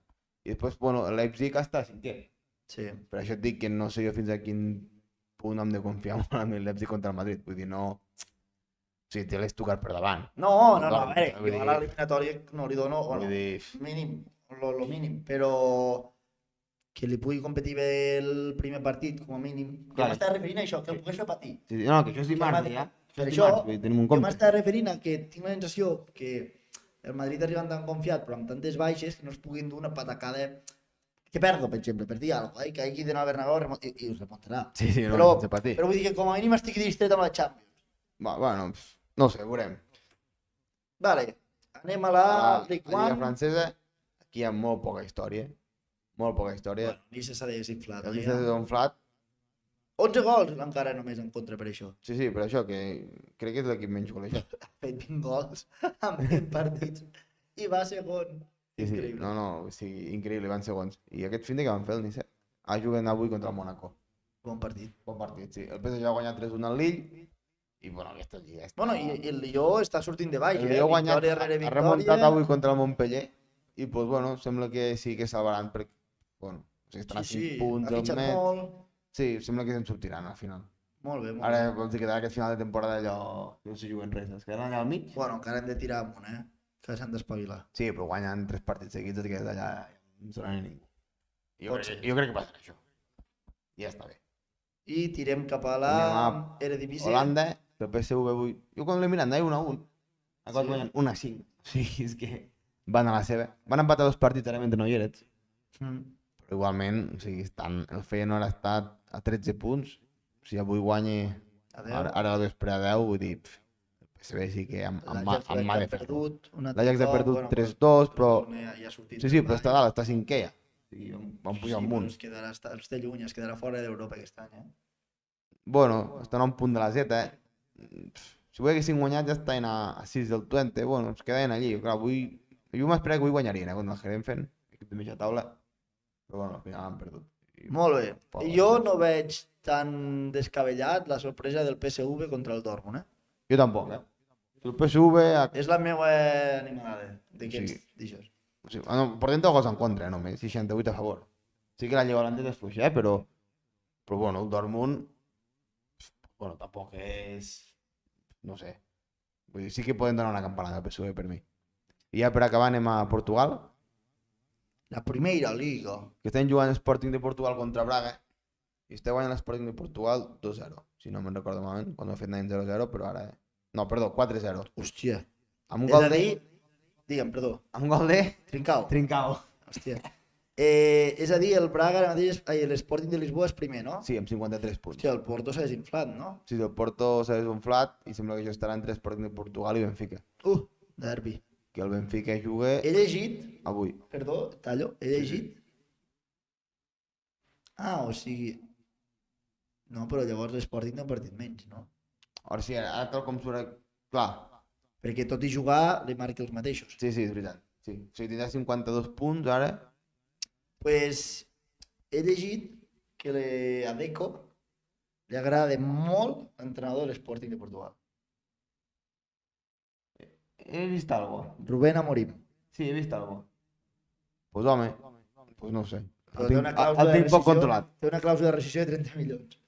I després, bueno, el Leipzig està a 5è.
Sí.
Per això et dic que no sé jo fins a quin punt hem de confiar molt en el Leipzig contra el Madrid. Vull dir, no... O sigui, té l'Stuttgart per davant.
No, a veure,
Vull
jo
dir-
a l'eliminatòria no li dono,
Vull
bueno,
dir...
mínim, lo mínim, però que li pugui competir bé el primer partit, com a mínim.
Clar.
Jo m'estava referint a això, que el pogués fer patir.
Sí, no, que això és dimarts, ja.
Per
és
això,
dimarts, vull dir, tenim un
Jo
compte.
m'estava referint a que tinc la sensació que el Madrid arriba tan confiat, però amb tantes baixes, que no es puguin dur una patacada que perdo, per exemple, per dir alguna cosa, que hagi d'anar al Bernabéu i us remuntarà.
Sí, sí, no,
Però,
sense patir.
però vull dir que com a mínim estic distret amb la Champions.
Bueno, no ho sé, veurem.
Vale, anem a la Ligue
La Lliga
1.
francesa, aquí hi ha molt poca història. Molt poca història.
Bueno, Nice s'ha desinflat.
El Nice és un flat.
11 gols encara només en contra per això.
Sí, sí, per això, que crec que és l'equip menys golejat.
Ha fet 20 gols en 20 partits i va segon.
Sí, sí,
Increïble.
no, o sigui, increïble, van segons. I aquest fin de que van fer el Nice? Juguen avui contra el Mónaco.
Bon partit.
Bon partit, sí. El PSG ha guanyat 3-1 al Lille i, bueno, aquesta lliga està...
Bueno, i el Lió està sortint de baix,
El Lió ha guanyat,
Victòria rere
ha
victòria.
remuntat avui contra el Montpellier i, pues, bueno, sembla que sí que salvaran perquè, bueno, o sigui, estan a 5 punts
ha
del
fitxat
Met.
molt.
Sí, sembla que se'n sortiran al final.
Molt bé, molt
Ara
bé.
vols dir que aquest final de temporada allò no se juguen res, es quedaran allà al mig?
Bueno, encara hem de tirar amunt, que s'han d'espavilar.
Sí, però guanyen 3 partits seguits, es quedes allà no serà ni ningú. Jo crec que passarà això. I ja està bé.
I tirem cap a la
Anem
Eredivisie.
Holanda, que el PSV avui... Jo quan l'he mirat, anava 1-1. Acabat
Sí.
guanyant 1-5. O sigui, és que van a la seva. Van empatar 2 partits ara mentre no hi eres.
Mm.
Però igualment, o sigui, el Feyenoord ha estat a 13 punts. Si avui guanya
Adéu.
ara al vespre a 10, vull dir, el PSV sí que amb mà de fer. L'Ajax ha perdut 3-2, però...
Ja ha sortit
Sí, sí, però està dalt, està 5è ja. O sigui, van pujar un munt.
Es quedarà, es té lluny, es quedarà fora d'Europa aquest any,
Bueno, estan a un punt de la Z, Si ho haguessin guanyat ja estaven a 6 del 20, bueno, es quedaven allí. Clar, jo m'esperava que avui guanyarien, contra el Herenfen, equip de mitja taula, però bueno, al final han perdut.
Molt bé.
Pobre.
Jo no veig tan descabellat la sorpresa del PSV contra el Dortmund,
Jo tampoc, El PSV...
És la meva animalada d'aquests dijous.
O sigui, no, portem 10 gols en contra, només, 68 a favor. Sí que la Lliga holandesa és fluixa, però bueno, el Dortmund, bueno, tampoc és, no sé, vull dir, sí que poden donar una campanada al PSV per mi. I ja per acabar anem a Portugal,
La primera liga.
que estem jugant Sporting de Portugal contra Braga, i està guanyant l'Sporting de Portugal 2-0, si no me'n recordo malament, quan ho he fet anant 0-0, però ara... No, perdó, 4-0.
Hòstia.
Amb un
És
gol
a
de...
dir... Digue'm, perdó.
Amb un gol de...
Trincao.
Trincao.
Hòstia. És a dir, el Braga ara mateix, l'Sporting de Lisboa és primer, no?
Sí, amb 53 punts.
Hòstia, el Porto s'ha desinflat, no?
Sí, el Porto s'ha desinflat i sembla que això estarà entre Sporting de Portugal i Benfica.
Derbi.
Que el Benfica juga
He llegit,
avui.
perdó, tallo, he llegit... O sigui... No, però llavors l'Sporting té un partit menys, no?
Ara sí, ara tal com surt... Clar,
Perquè tot i jugar li marqui els mateixos.
sí, és veritat. Sí. O sigui, tindrà 52 punts ara.
Pues he llegit que a Deco li agrada molt l'entrenador de l'Sporting de Portugal.
He vist algo.
Rubén Amorim.
Sí, he vist algo. Pues home, pues no ho sé.
Però
El tinc, el tinc poc controlat.
Té una clàusula de rescissió de 30 milions.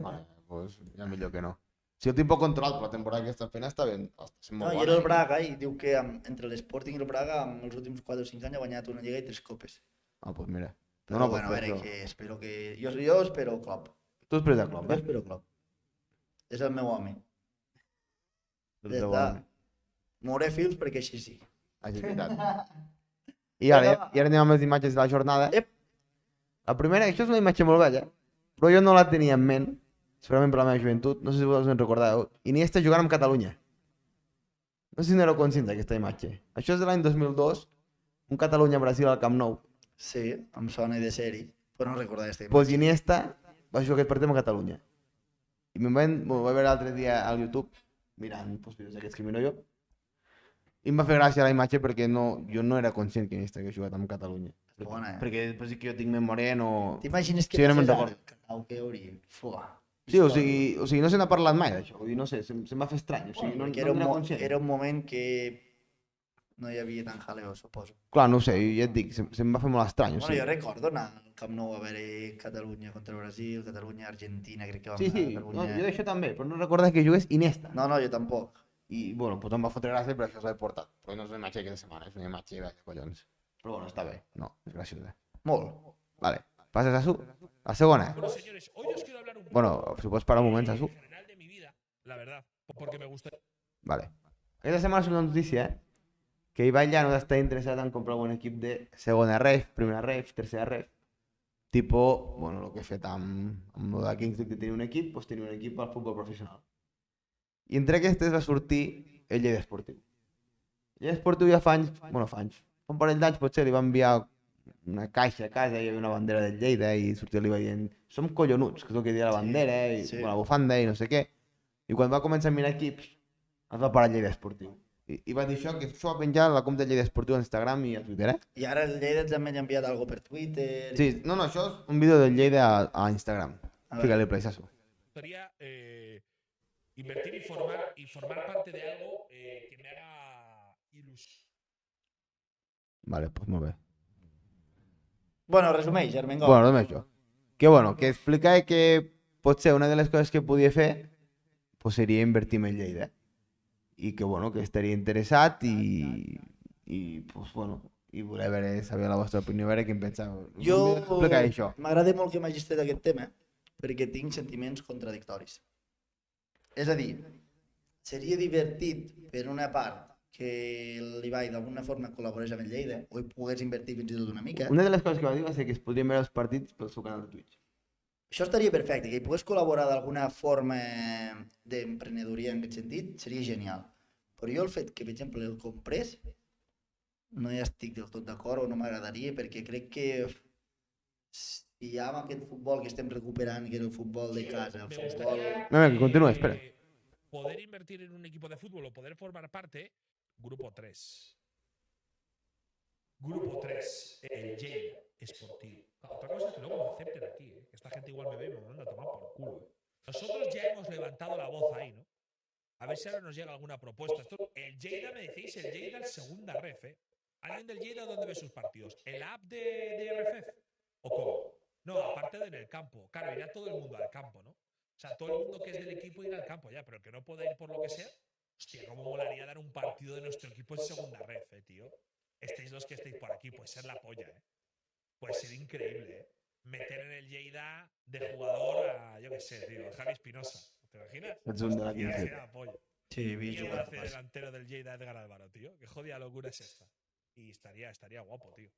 Vale, pues ja millor que no. Si el tinc poc controlat, però la temporada que està fent està ben... Està sent
No,
molt
i
bona.
era el Braga i diu que entre l'Sporting i el Braga en els últims 4 o 5 anys ha guanyat una lliga i 3 copes.
Pues mira.
Però
pues,
bueno, a veure,
però-
que espero que... Jo espero Klopp.
Tu has pres el Klopp,
Jo espero Klopp. És el meu home.
del
Ja
segon
està.
any.
Mouré fils perquè així sí.
Així és veritat. I ara anem amb les imatges de la jornada.
Ep.
La primera, això és una imatge molt bella, però jo no la tenia en ment, segurament per la meva joventut, no sé si vosaltres en recordeu. Iniesta jugant amb Catalunya. No sé si n'éreu conscients d'aquesta imatge. Això és de l'any 2002, un Catalunya-Brasil al Camp Nou.
Sí, em sona de sèrie, però no recordar aquesta
Pues
imatge.
Iniesta va jugar aquest partit amb Catalunya. I me'n vaig veure l'altre dia al YouTube, mirant vídeos d'aquests que miro jo, i em va fer gràcia la imatge perquè jo no era conscient que Iniesta hagués jugat amb Catalunya.
Bona,
Perquè després sí que jo tinc memòria no...
T'imagines que
Sí, no me'n
passés ara
recordo.
el Cacau que hauria? Fuà.
Sí, o sigui, no se n'ha parlat mai d'això, vull dir, no sé, se'm va fer estrany, o sigui, no
Perquè
era conscient.
era un moment que no hi havia tant jaleo, suposo.
Clar, no ho sé, ja et dic, se'm va fer molt estrany, o
Bueno,
sigui.
jo recordo anar al Camp Nou a veure Catalunya contra Brasil, Catalunya-Argentina, crec que vam
Sí,
anar
sí,
a
no,
Catalunya.
jo d'això també, però no recordava que jugués Iniesta.
No, jo tampoc.
I, bueno, pues em va fotre gràcia, però això s'ha portat. Però no és una imatge d'aquesta setmana, és una imatge de collons. Però bueno, està bé, no, és graciosa.
Molt.
Vale, passes a Sasu. La segona.
Bueno, señores, hoy os quiero hablar un poco
Bueno, si pots parar un moment, Sasu.
en general de mi vida, la verdad, porque me gusta.
Vale. Aquesta setmana és una notícia, que Ibai Llanos està interessat en comprar algun equip de segona ref, primera ref, tercera ref. Tipo, bueno, el que he fet amb el de Kings League de tenir un equip, doncs tenir un equip al futbol professional. I entre aquestes va sortir el Lleida Esportiu. El Lleida Esportiu ja fa anys, fa un parell d'anys potser li va enviar una caixa a casa i hi havia una bandera del Lleida i sortia li va dient som collonuts, que és el que deia la bandera i la bufanda i no sé què. I quan va començar a mirar equips, es va parar el Lleida Esportiu. I va dir això, que això va penjar a la compte del Lleida Esportiu a Instagram i a Twitter,
I ara el Lleida també ha enviat alguna per Twitter.
Sí, no, això és un vídeo del Lleida a Instagram. Fíjale, play, Sasu.
Gustaría invertir y formar parte de algo que me haga ilusión.
Vale, pues molt bé.
Bueno, resumeix, Armengol.
Bueno, només això. Que explica que potser una de les coses que podia fer pues seria invertir en el Lleida. I que, que estaria interessat i voler saber la vostra opinió, veure què en penseu.
Jo
explicar això.
m'agrada molt que m'hagis tret aquest tema perquè tinc sentiments contradictoris. És a dir, seria divertit per una part que l'Ibai d'alguna forma col·laborés amb el Lleida o hi pogués invertir fins i tot una mica.
Una de les coses que va dir va ser que es podrien veure els partits pel seu canal de Twitch.
Això estaria perfecte, que hi pogués col·laborar d'alguna forma d'emprenedoria en aquest sentit seria genial. Però jo el fet que, per exemple, el comprés no hi estic del tot d'acord o no m'agradaria perquè crec que si hi ha aquest futbol que estem recuperant, que és el futbol de casa, el futbol...
No, que continua, espera.
Poder invertir en un equipo de fútbol o poder formar parte, Grupo 3. Grupo 3, el Lleida Esportivo. Otra cosa es que luego me acepten aquí, que esta gente igual me ve y me manda a tomar por culo. Nosotros ya hemos levantado la voz ahí, ¿no? A ver si ahora nos llega alguna propuesta. El Lleida, me decís, el Lleida es segunda ref, ¿eh? ¿Alguien del Lleida dónde ve sus partidos? ¿En la app de RFF? ¿O cómo? No, aparte de en el campo. Claro, irá todo el mundo al campo, ¿no? O sea, todo el mundo que es del equipo irá al campo ya, pero el que no pueda ir por lo que sea. Hostia, cómo molaría dar un partido de nuestro equipo en segunda ref, tío. Estéis los que estéis por aquí, puede ser la polla, ¿eh? Puede ser increíble, ¿eh? Meter en el Lleida de jugador a, yo qué sé, tío, a Javi Espinosa. ¿Te imaginas?
Ets un de la
Hostia,
Kings
sería la polla.
Sí, vi
¿Quién
jugar.
hace delantero del Lleida Edgar Álvaro, tío? Qué jodida locura es esta. Y estaría guapo, tío.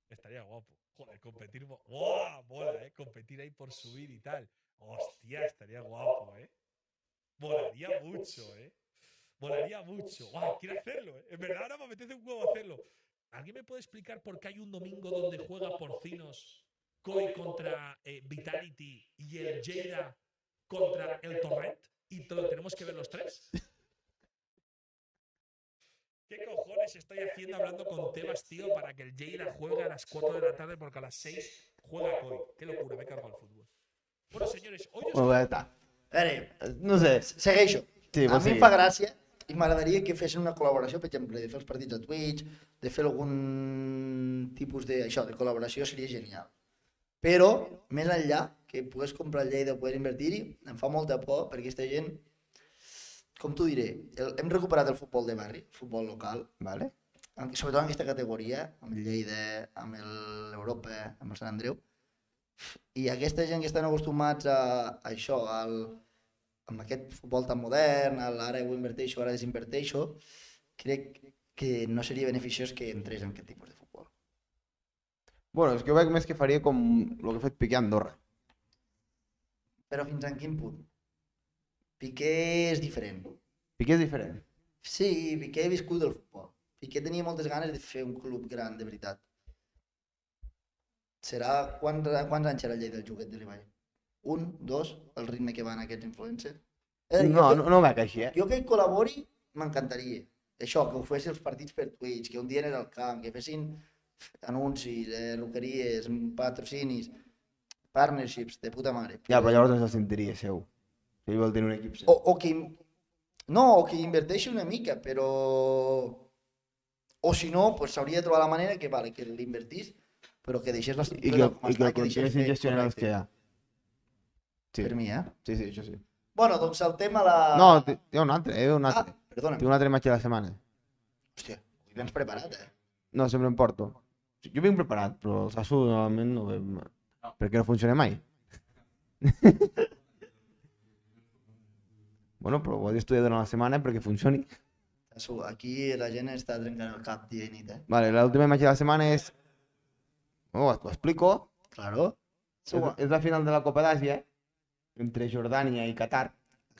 Estaría guapo. Joder, competir. ¡Wow! Mola, competir ahí por subir y tal. Hostia, estaría guapo, Molaría mucho, Molaría mucho. ¡Wow! Quiero hacerlo, En verdad ahora me apetece un huevo hacerlo. ¿Alguien me puede explicar por qué hay un domingo donde juega Porcinos, COI contra Vitality y el Lleida contra el Torrent? Y tenemos que ver los tres. ¿Qué cojones estoy haciendo hablando con Tebas, tío, para que el Lleida juegue a las 4 de la tarde porque a las 6 juega COI? Qué locura, me cargo al fútbol. Bueno, señores, hoy os...
Bueno, ja està.
A veure,
No sé.
segueixo.
Sí,
A
vols
mi em
seguir?
fa gràcia i m'agradaria que fessin una col·laboració, per exemple, de fer els partits a Twitch, de fer algun tipus de col·laboració seria genial. Però, més enllà, que pogués comprar el Lleida o poder invertir-hi, em fa molta por perquè aquesta gent, com t'ho diré, hem recuperat el futbol de barri, el futbol local,
Vale.
sobretot en aquesta categoria, amb el Lleida, amb l'Europa, amb el Sant Andreu, i aquesta gent que estan acostumats a això, amb aquest futbol tan modern, ara ho inverteixo, ara desinverteixo, crec que no seria beneficiós que entrés en aquest tipus de futbol.
Bueno, és que jo veig més que faria com el que ha fet Piqué a Andorra.
Però fins a quin punt? Piqué és diferent.
Piqué és diferent.
Sí, Piqué ha viscut el futbol. Piqué tenia moltes ganes de fer un club gran, de veritat. Quants anys era el llei del joguet de l'Ibai? 1, 2, el ritme que van aquests influencers?
No veig així,
Jo que hi col·labori m'encantaria. Això, que ho fessin els partits per Twitch, que un dia anés al camp, que fessin anuncis, roqueries, patrocinis, partnerships, de puta mare.
Ja, però llavors no se sentiria seu. Si vol tenir un equip seu.
O que inverteixi una mica, però... O si no, pues s'hauria de trobar la manera que, vale, que l'invertís, però que deixés
I
l'estructura com
que
està,
el
que deixés
continuessin
fer
gestionant els que hi ha. Sí.
Per mi,
Sí, això sí.
Bueno, doncs el tema la...
No, hi ha un altre,
perdona'm.
Tinc un altre match a la setmana.
Hòstia, ho vens preparat,
No, sempre em porto. Jo vinc preparat, però el Sasso normalment no ve... Perquè no funciona mai. Bueno, però ho he d'estudiar durant la setmana perquè funcioni.
Aquí la gent està trencant el cap dia i nit,
Vale, l'última imatge de la setmana és... Ho explico.
Claro.
És la final de la Copa d'Àsia entre Jordània i Qatar,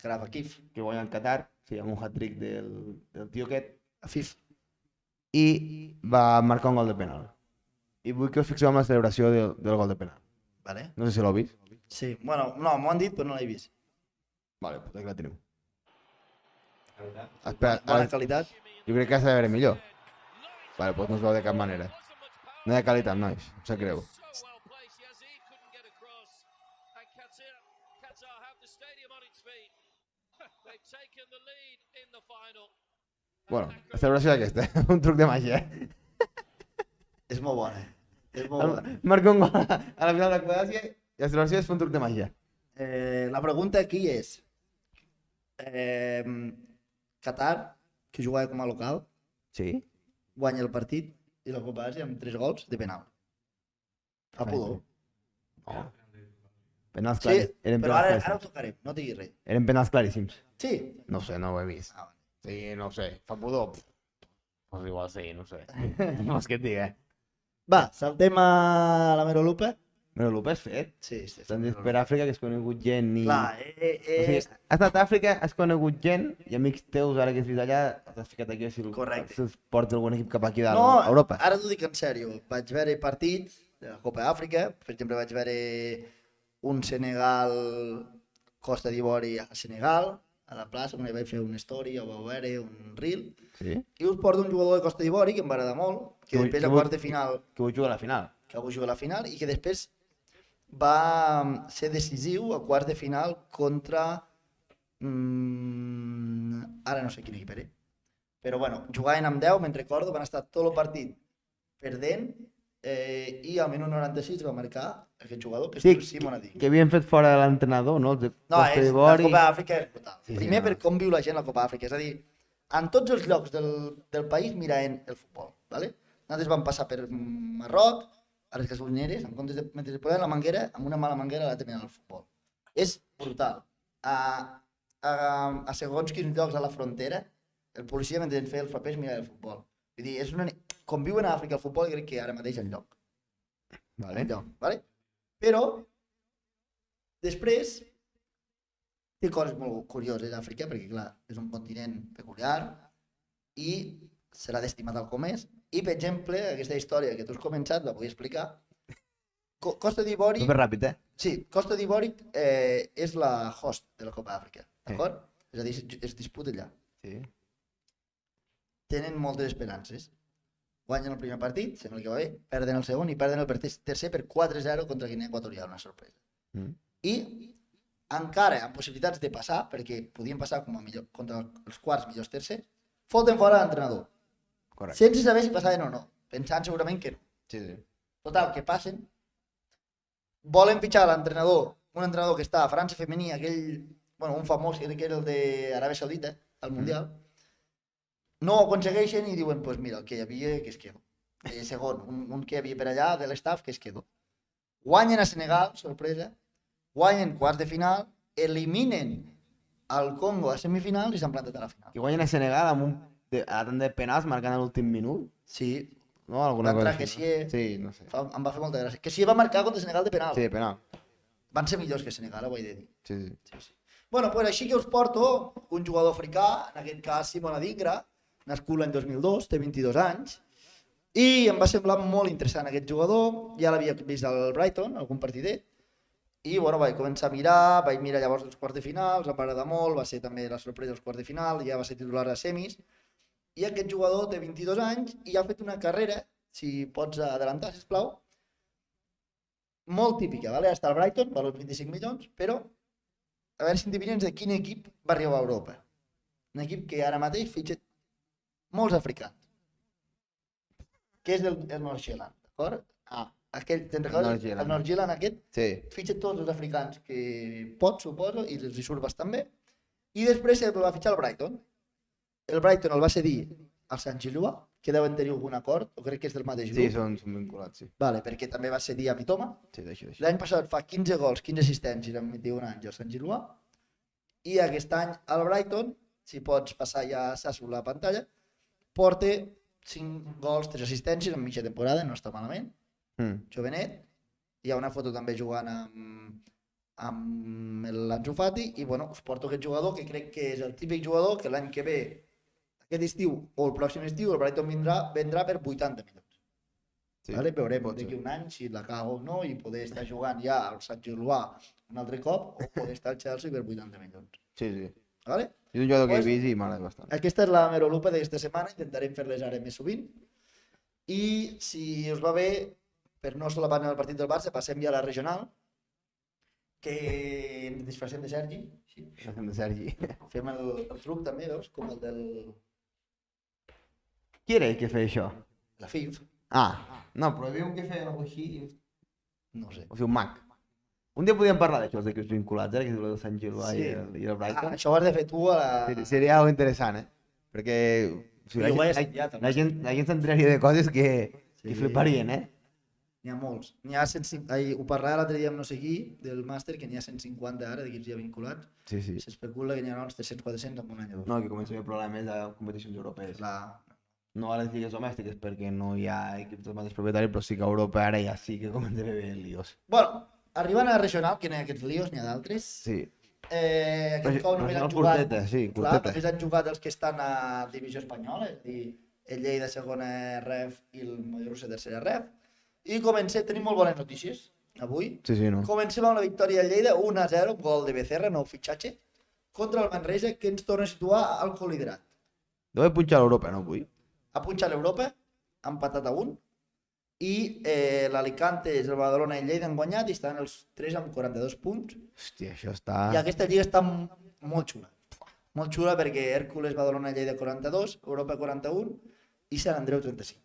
Grava Kif.
que guanya el Qatar, sí, amb un hat-trick del tio aquest,
Afif.
i va marcar un gol de penal. I vull que us fixeu en la celebració del gol de penal.
Vale.
No sé si l'heu vist.
Sí, bueno, no, m'ho han dit però no l'he vist.
Vale, doncs aquí la teniu.
Bona
Espera,
qualitat.
jo crec que s'ha de veure millor. Vale, doncs no es veu de cap manera. No hi ha qualitat, nois, em sap greu. Bueno, la celebració és aquesta, un truc de màgia.
És molt bona. És molt bona.
Marca un gol a la final de la Copa d'Àsia i la celebració és fer un truc de màgia.
La pregunta aquí és... Qatar, que jugava com a local,
Sí?
guanya el partit i la Copa d'Àsia amb 3 gols de penal. Fa pudor.
No. Penals
Sí,
claríssims. Eren
però
penals
ara ho
claríssims.
tocarem, no diguis res.
Eren penals claríssims.
Sí.
No ho sé, no ho he vist.
Ah, vale.
Sí, no ho sé. Fa pudor. Pues igual sí, no sé. No és que et diga.
Va, saltem a la Merolupa.
Però l'Upa és fet.
Sí, sí.
T'han dit per Àfrica que has conegut gent i...
Clar,
O sigui, has estat a Àfrica, has conegut gent i amics teus, ara que has vist allà, t'has ficat aquí si
Correcte.
els porta algun equip cap aquí dalt,
no,
a Europa.
ara t'ho dic en sèrio. Vaig veure partits de la Copa d'Àfrica. Per exemple, vaig veure un Senegal, Costa d'Ivori a Senegal, a la plaça, on hi vaig fer una story, ho vau veure, un reel.
Sí?
I us porto un jugador de Costa d'Ivori que em va agradar molt, que després a quart de final,
Que vull jugar a la final.
que va jugar a la final, i que després va ser decisiu a quarts de final contra... ara no sé quin equip era. Però bueno, jugaven amb 10, me'n recordo, van estar tot el partit perdent i al minut 96 va marcar aquest jugador, que es
Sí,
diu Simon Adi.
Que havien fet fora de l'entrenador, no? Els de
No,
Costa
la
d'Ivori.
Copa d'Àfrica és brutal.
Sí, sí,
Primer
no.
per com viu la gent a la Copa d'Àfrica, és a dir, en tots els llocs del país miraven el futbol, ¿vale? Nosaltres vam passar per Marroc, a les gasolineres, en comptes de mentre es posaven la manguera, amb una mala manguera la tenien al futbol. És brutal. A segons quins llocs a la frontera, el policia mentre ens feia els papers mirava el futbol. Vull dir, com viuen a Àfrica el futbol, crec que ara mateix enlloc.
Vale.
Enlloc, vale? Però, després, té coses molt curioses a Àfrica, perquè clar, és un continent peculiar i serà d'estimat al com és. I, per exemple, aquesta història que tu has començat, la vull explicar. Costa d'Ivori...
Super ràpid, eh?
Sí, Costa d'Ivori és la host de la Copa d'Àfrica, d'acord? És a dir, es disputa allà.
Sí.
Tenen moltes esperances. Guanyen el primer partit, sembla que va bé, perden el segon i perden el tercer per 4-0 contra Guinea Equatorial, una sorpresa. I encara amb possibilitats de passar, perquè podien passar com a millor, contra els quarts millors tercers, foten fora l'entrenador.
Correcte.
Sense saber si passaven o no, pensant segurament que no.
Sí, sí.
Total, que passen, volen fitxar l'entrenador, un entrenador que està a França femení, aquell, bueno, un famós que era el d'Aràbia Saudita, al Mundial, no ho aconsegueixen i diuen, pues mira, el que hi havia, que es quedo. Segon, un que hi havia per allà de l'estaf, que es quedo. Guanyen a Senegal, sorpresa, guanyen quarts de final, eliminen al Congo a semifinals i s'han plantat a la final.
Que guanyen a Senegal amb a tant de penals marcant a l'últim minut.
Sí,
No? Alguna
va
cosa
entrar
així.
Kessié.
No? Sí, no sé.
em va fer molta gràcia. Que sí va marcar contra Senegal de penal.
Sí, de penal.
Van ser millors que Senegal, ho he de dir.
Sí, sí.
Sí, sí. Bueno, pues així que us porto un jugador africà, en aquest cas Simon Adingra, nascut l'any 2002, té 22 anys, i em va semblar molt interessant aquest jugador, ja l'havia vist al Brighton, algun partidet, i bueno, vaig començar a mirar, vaig mirar llavors els quarts de finals, em va agradar molt, va ser també la sorpresa dels quarts de final, ja va ser titular a semis, i aquest jugador té 22 anys i ha fet una carrera, si pots adelantar, sisplau, molt típica, ¿vale? Està al Brighton, val uns 25 milions, però a veure si endevines de quin equip va arribar a Europa. Un equip que ara mateix fitxa molts africans, que és el North Zealand, d'acord? Aquell, te'n recordes?
North Zealand.
El North Zealand aquest
Sí.
fitxa tots els africans que pot, suposo, i els hi surt bastant bé. I després el va fitxar el Brighton. El Brighton el va cedir al Sant Gillois, que deuen tenir algun acord, o crec que és del mateix grup.
Sí, són vinculats, sí.
Vale, perquè també va cedir a Mitoma.
Sí, d'això.
L'any passat fa 15 gols, 15 assistències amb 21 anys al Sant Gillois. I aquest any al Brighton, si pots passar ja a la pantalla, porta 5 gols, 3 assistències en mitja temporada, no està malament. Jovenet. Hi ha una foto també jugant amb l'Ansu Fati i bueno, us porto aquest jugador que crec que és el típic jugador que l'any que ve, aquest estiu o el pròxim estiu, el Brighton vendrà per 80 milions.
Sí,
Vale? Veurem
pot ser.
d'aquí un any si la cago o no i poder estar jugant ja al Sant Gillois un altre cop o poder estar al Chelsea per 80 milions.
Sí, sí.
Vale?
És un jugador que he
Pues-
vist i m'agrada bastant.
Aquesta és la Merolupa d'aquesta setmana, intentarem fer-les ara més sovint. I si us va bé, per no solapar el partit del Barça, passem ja a la regional, que ens disfressem de Sergi. Sí.
Gràcies de Sergi.
Fem el truc també, veus? Com el del
Qui era el que feia això?
la FIF.
No, però hi havia un que feia alguna cosa així,
No ho sé.
o sigui, un mag. Un dia podíem parlar d'això, dels equips vinculats, que és el Sant Gillois
Sí.
i el Brighton.
Això ho has de fer tu a la...
Seria algo interessant, Perquè o sigui,
Jo ho he
la,
estudiat,
gent, la gent s'enteraria de coses que
Sí.
fliparien,
N'hi ha molts. N'hi ha 150... Ho parlava l'altre dia amb no sé qui, del màster, que n'hi ha 150 ara d'equips ja vinculats.
Sí, sí.
S'especula que n'hi ha uns 300-400 en un any o dos.
No, que comença a haver problemes de competicions europees.
Clar.
No a les lligues domèstiques perquè no hi ha equips dels mateixos propietaris, però sí que a Europa ara ja sí que comença a haver líos.
Bueno, arribant a la regional, que no hi ha aquests líos, n'hi ha d'altres.
Sí.
Aquest cop només han
Regional
jugat...
curteta, sí,
Clar,
curteta.
només han jugat els que estan a divisió espanyola, és a dir, el Lleida segona ref i el Mollerussa tercera ref. I comencem, tenim molt bones notícies avui.
Sí, sí, no.
Comencem amb la victòria del Lleida, 1-0, gol de Becerra, nou fitxatge, contra el Manresa, que ens torna a situar al coliderat.
Deu haver punxat l'Europa, no, avui?
Ha punxat l'Europa, ha empatat a 1, i l'Alicante, el Badalona i el Lleida han guanyat i estan els 3 amb 42 punts.
Hòstia, això està...
I aquesta lliga està molt xula. Molt xula perquè Hèrcules, Badalona i Lleida 42, Europa 41 i Sant Andreu 35.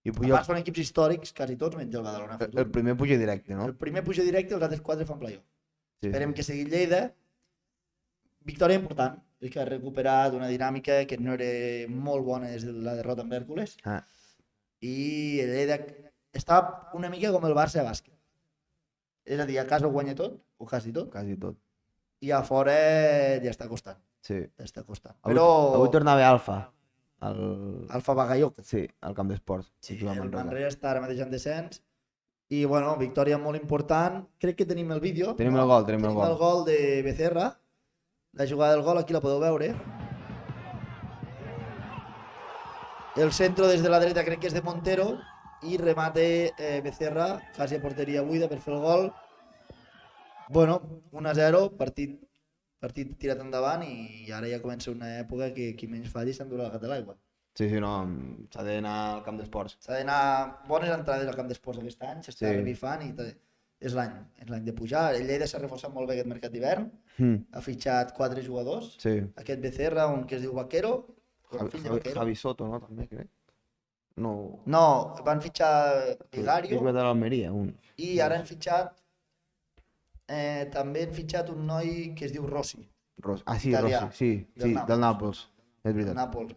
I
A
puja...
part són equips històrics, quasi tots, menys el Badalona.
el primer puja directe, no?
El primer puja directe, els altres 4 fan playoff.
Sí,
Esperem que sigui Lleida. Victòria important, que ha recuperat una dinàmica que no era molt bona des de la derrota amb Hèrcules. I el Lleida està una mica com el Barça a bàsquet. És a dir, a casa ho guanya tot, o quasi tot,
Quasi tot.
i a fora ja està costant.
Sí.
Ja està costant.
Avui,
Però
avui tornava Alfa. El...
Alfa Bagalló,
Sí, al camp d'esports.
sí,
Juga amb
el
Manresa.
Manresa està ara mateix en descens. I bueno, victòria molt important. Crec que tenim el vídeo.
Tenim el gol, tenim el gol.
el gol de Becerra. La jugada del gol aquí la podeu veure. El centro des de la dreta crec que és de Montero i remate Becerra, quasi a porteria buida per fer el gol. Bueno, 1-0, partit tirat endavant i ara ja comença una època que qui menys falli s'endurà el gat de l'aigua.
Sí, sí, no, s'ha d'anar al camp d'esports.
S'ha d'anar bones entrades al camp d'esports aquest any, s'està
Sí.
revifant i és l'any de pujar. El Lleida s'ha reforçat molt bé aquest mercat d'hivern, ha fitxat 4 jugadors,
Sí.
aquest Becerra, un que es diu Vaquero, el fill de Vaquero.
Javi Soto, no? També, crec. No.
No, van fitxar
He
Vigario
jugat a l'Almeria, un.
i ara han fitxat, també han fitxat un noi que es diu Rossi,
Sí,
Italià,
Rossi, sí,
del
sí,
Nàpols.
del Nàpols. És
del
veritat.
Nàpols.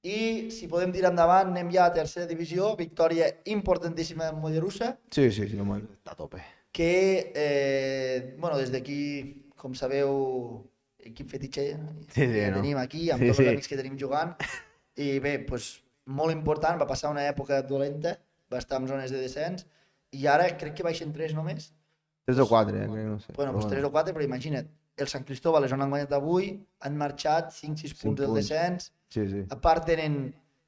I si podem dir endavant, anem ja a tercera divisió, victòria importantíssima del Mollerussa,
Sí, sí, sí, està a tope.
que, bueno, des d'aquí, com sabeu, equip fetitxe
Sí,
que
no.
tenim aquí, amb
Sí,
tots els
sí.
amics que tenim jugant. I bé, doncs, molt important, va passar una època dolenta, va estar en zones de descens, i ara crec que baixen 3 només.
3 o 4, crec, no sé.
Bueno,
però
doncs 3 o 4, però imagina't, el Sant Cristóbal és on han guanyat avui, han marxat 5-6
Cinc
punts del
punts.
descens,
Sí, sí.
a part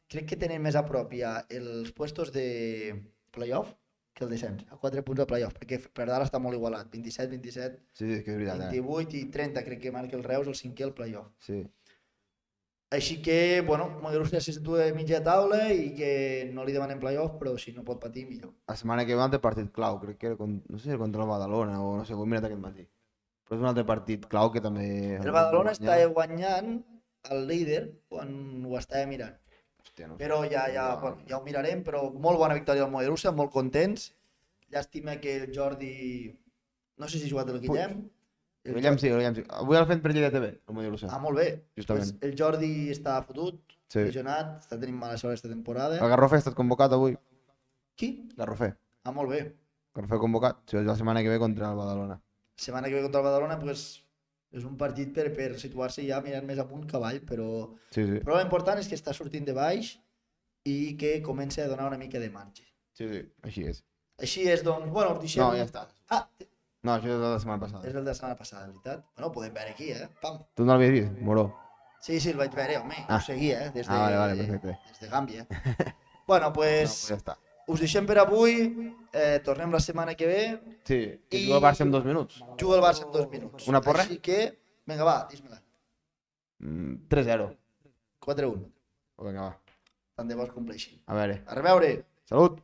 crec que tenen més a prop ja els puestos de playoff que el descens, a 4 punts de playoff, perquè per dalt està molt igualat, 27, 27,
Sí, és que és veritat,
28 i 30 crec que marca el Reus, el cinquè al playoff.
Sí.
Així que, bueno, Mollerussa se situa a mitja taula i que no li demanem playoff, però si no pot patir, millor.
La setmana que ve un altre partit clau, crec que era, no sé si era contra el Badalona o no sé, ho he mirat aquest matí. Però és un altre partit clau que també...
El Badalona està guanyant el líder quan ho estava mirant.
Hòstia, no sé.
Però bueno, ja ho mirarem, però molt bona victòria del Mollerussa, molt contents. Llàstima que el Jordi... No sé si ha jugat el Guillem.
El Guillem sí, el Guillem sí. Avui l'ha fet per Lliga TV, el Mollerussa.
Ah, molt bé.
Justament.
Pues el Jordi està fotut,
Sí.
lesionat, està tenint mala sort aquesta temporada.
El Garrofer ha estat convocat avui.
Qui?
Garrofer.
Ah, molt bé.
Garrofer convocat. Sí, la setmana que ve contra el Badalona.
Setmana que ve contra el Badalona, pues, és un partit per situar-se ja mirant més amunt que avall, però
Sí, sí.
l'important és que està sortint de baix i que comença a donar una mica de marge.
Sí, sí. Així és.
Així és, doncs, bueno, us deixem...
No, ja està.
Ah,
No, això és de la setmana passada.
és el de la setmana passada, veritat? Bueno, ho podem veure aquí, Pam.
Tu no l'havies vist, Moró?
Sí, el vaig veure, home,
Ah.
ho seguia, des de,
Vale, perfecte.
des de Gàmbia. Bueno,
No,
pues,
pues ja està.
us deixem per avui, tornem la setmana que ve,
Sí, que
I-
juga el Barça en 2 minuts.
juga el Barça en 2 minuts.
Una porra?
Així que, vinga, va, dis-me-la.
3-0.
4-1.
Vinga, va.
Tant de bo es compleixin.
A veure.
A reveure!
Salut!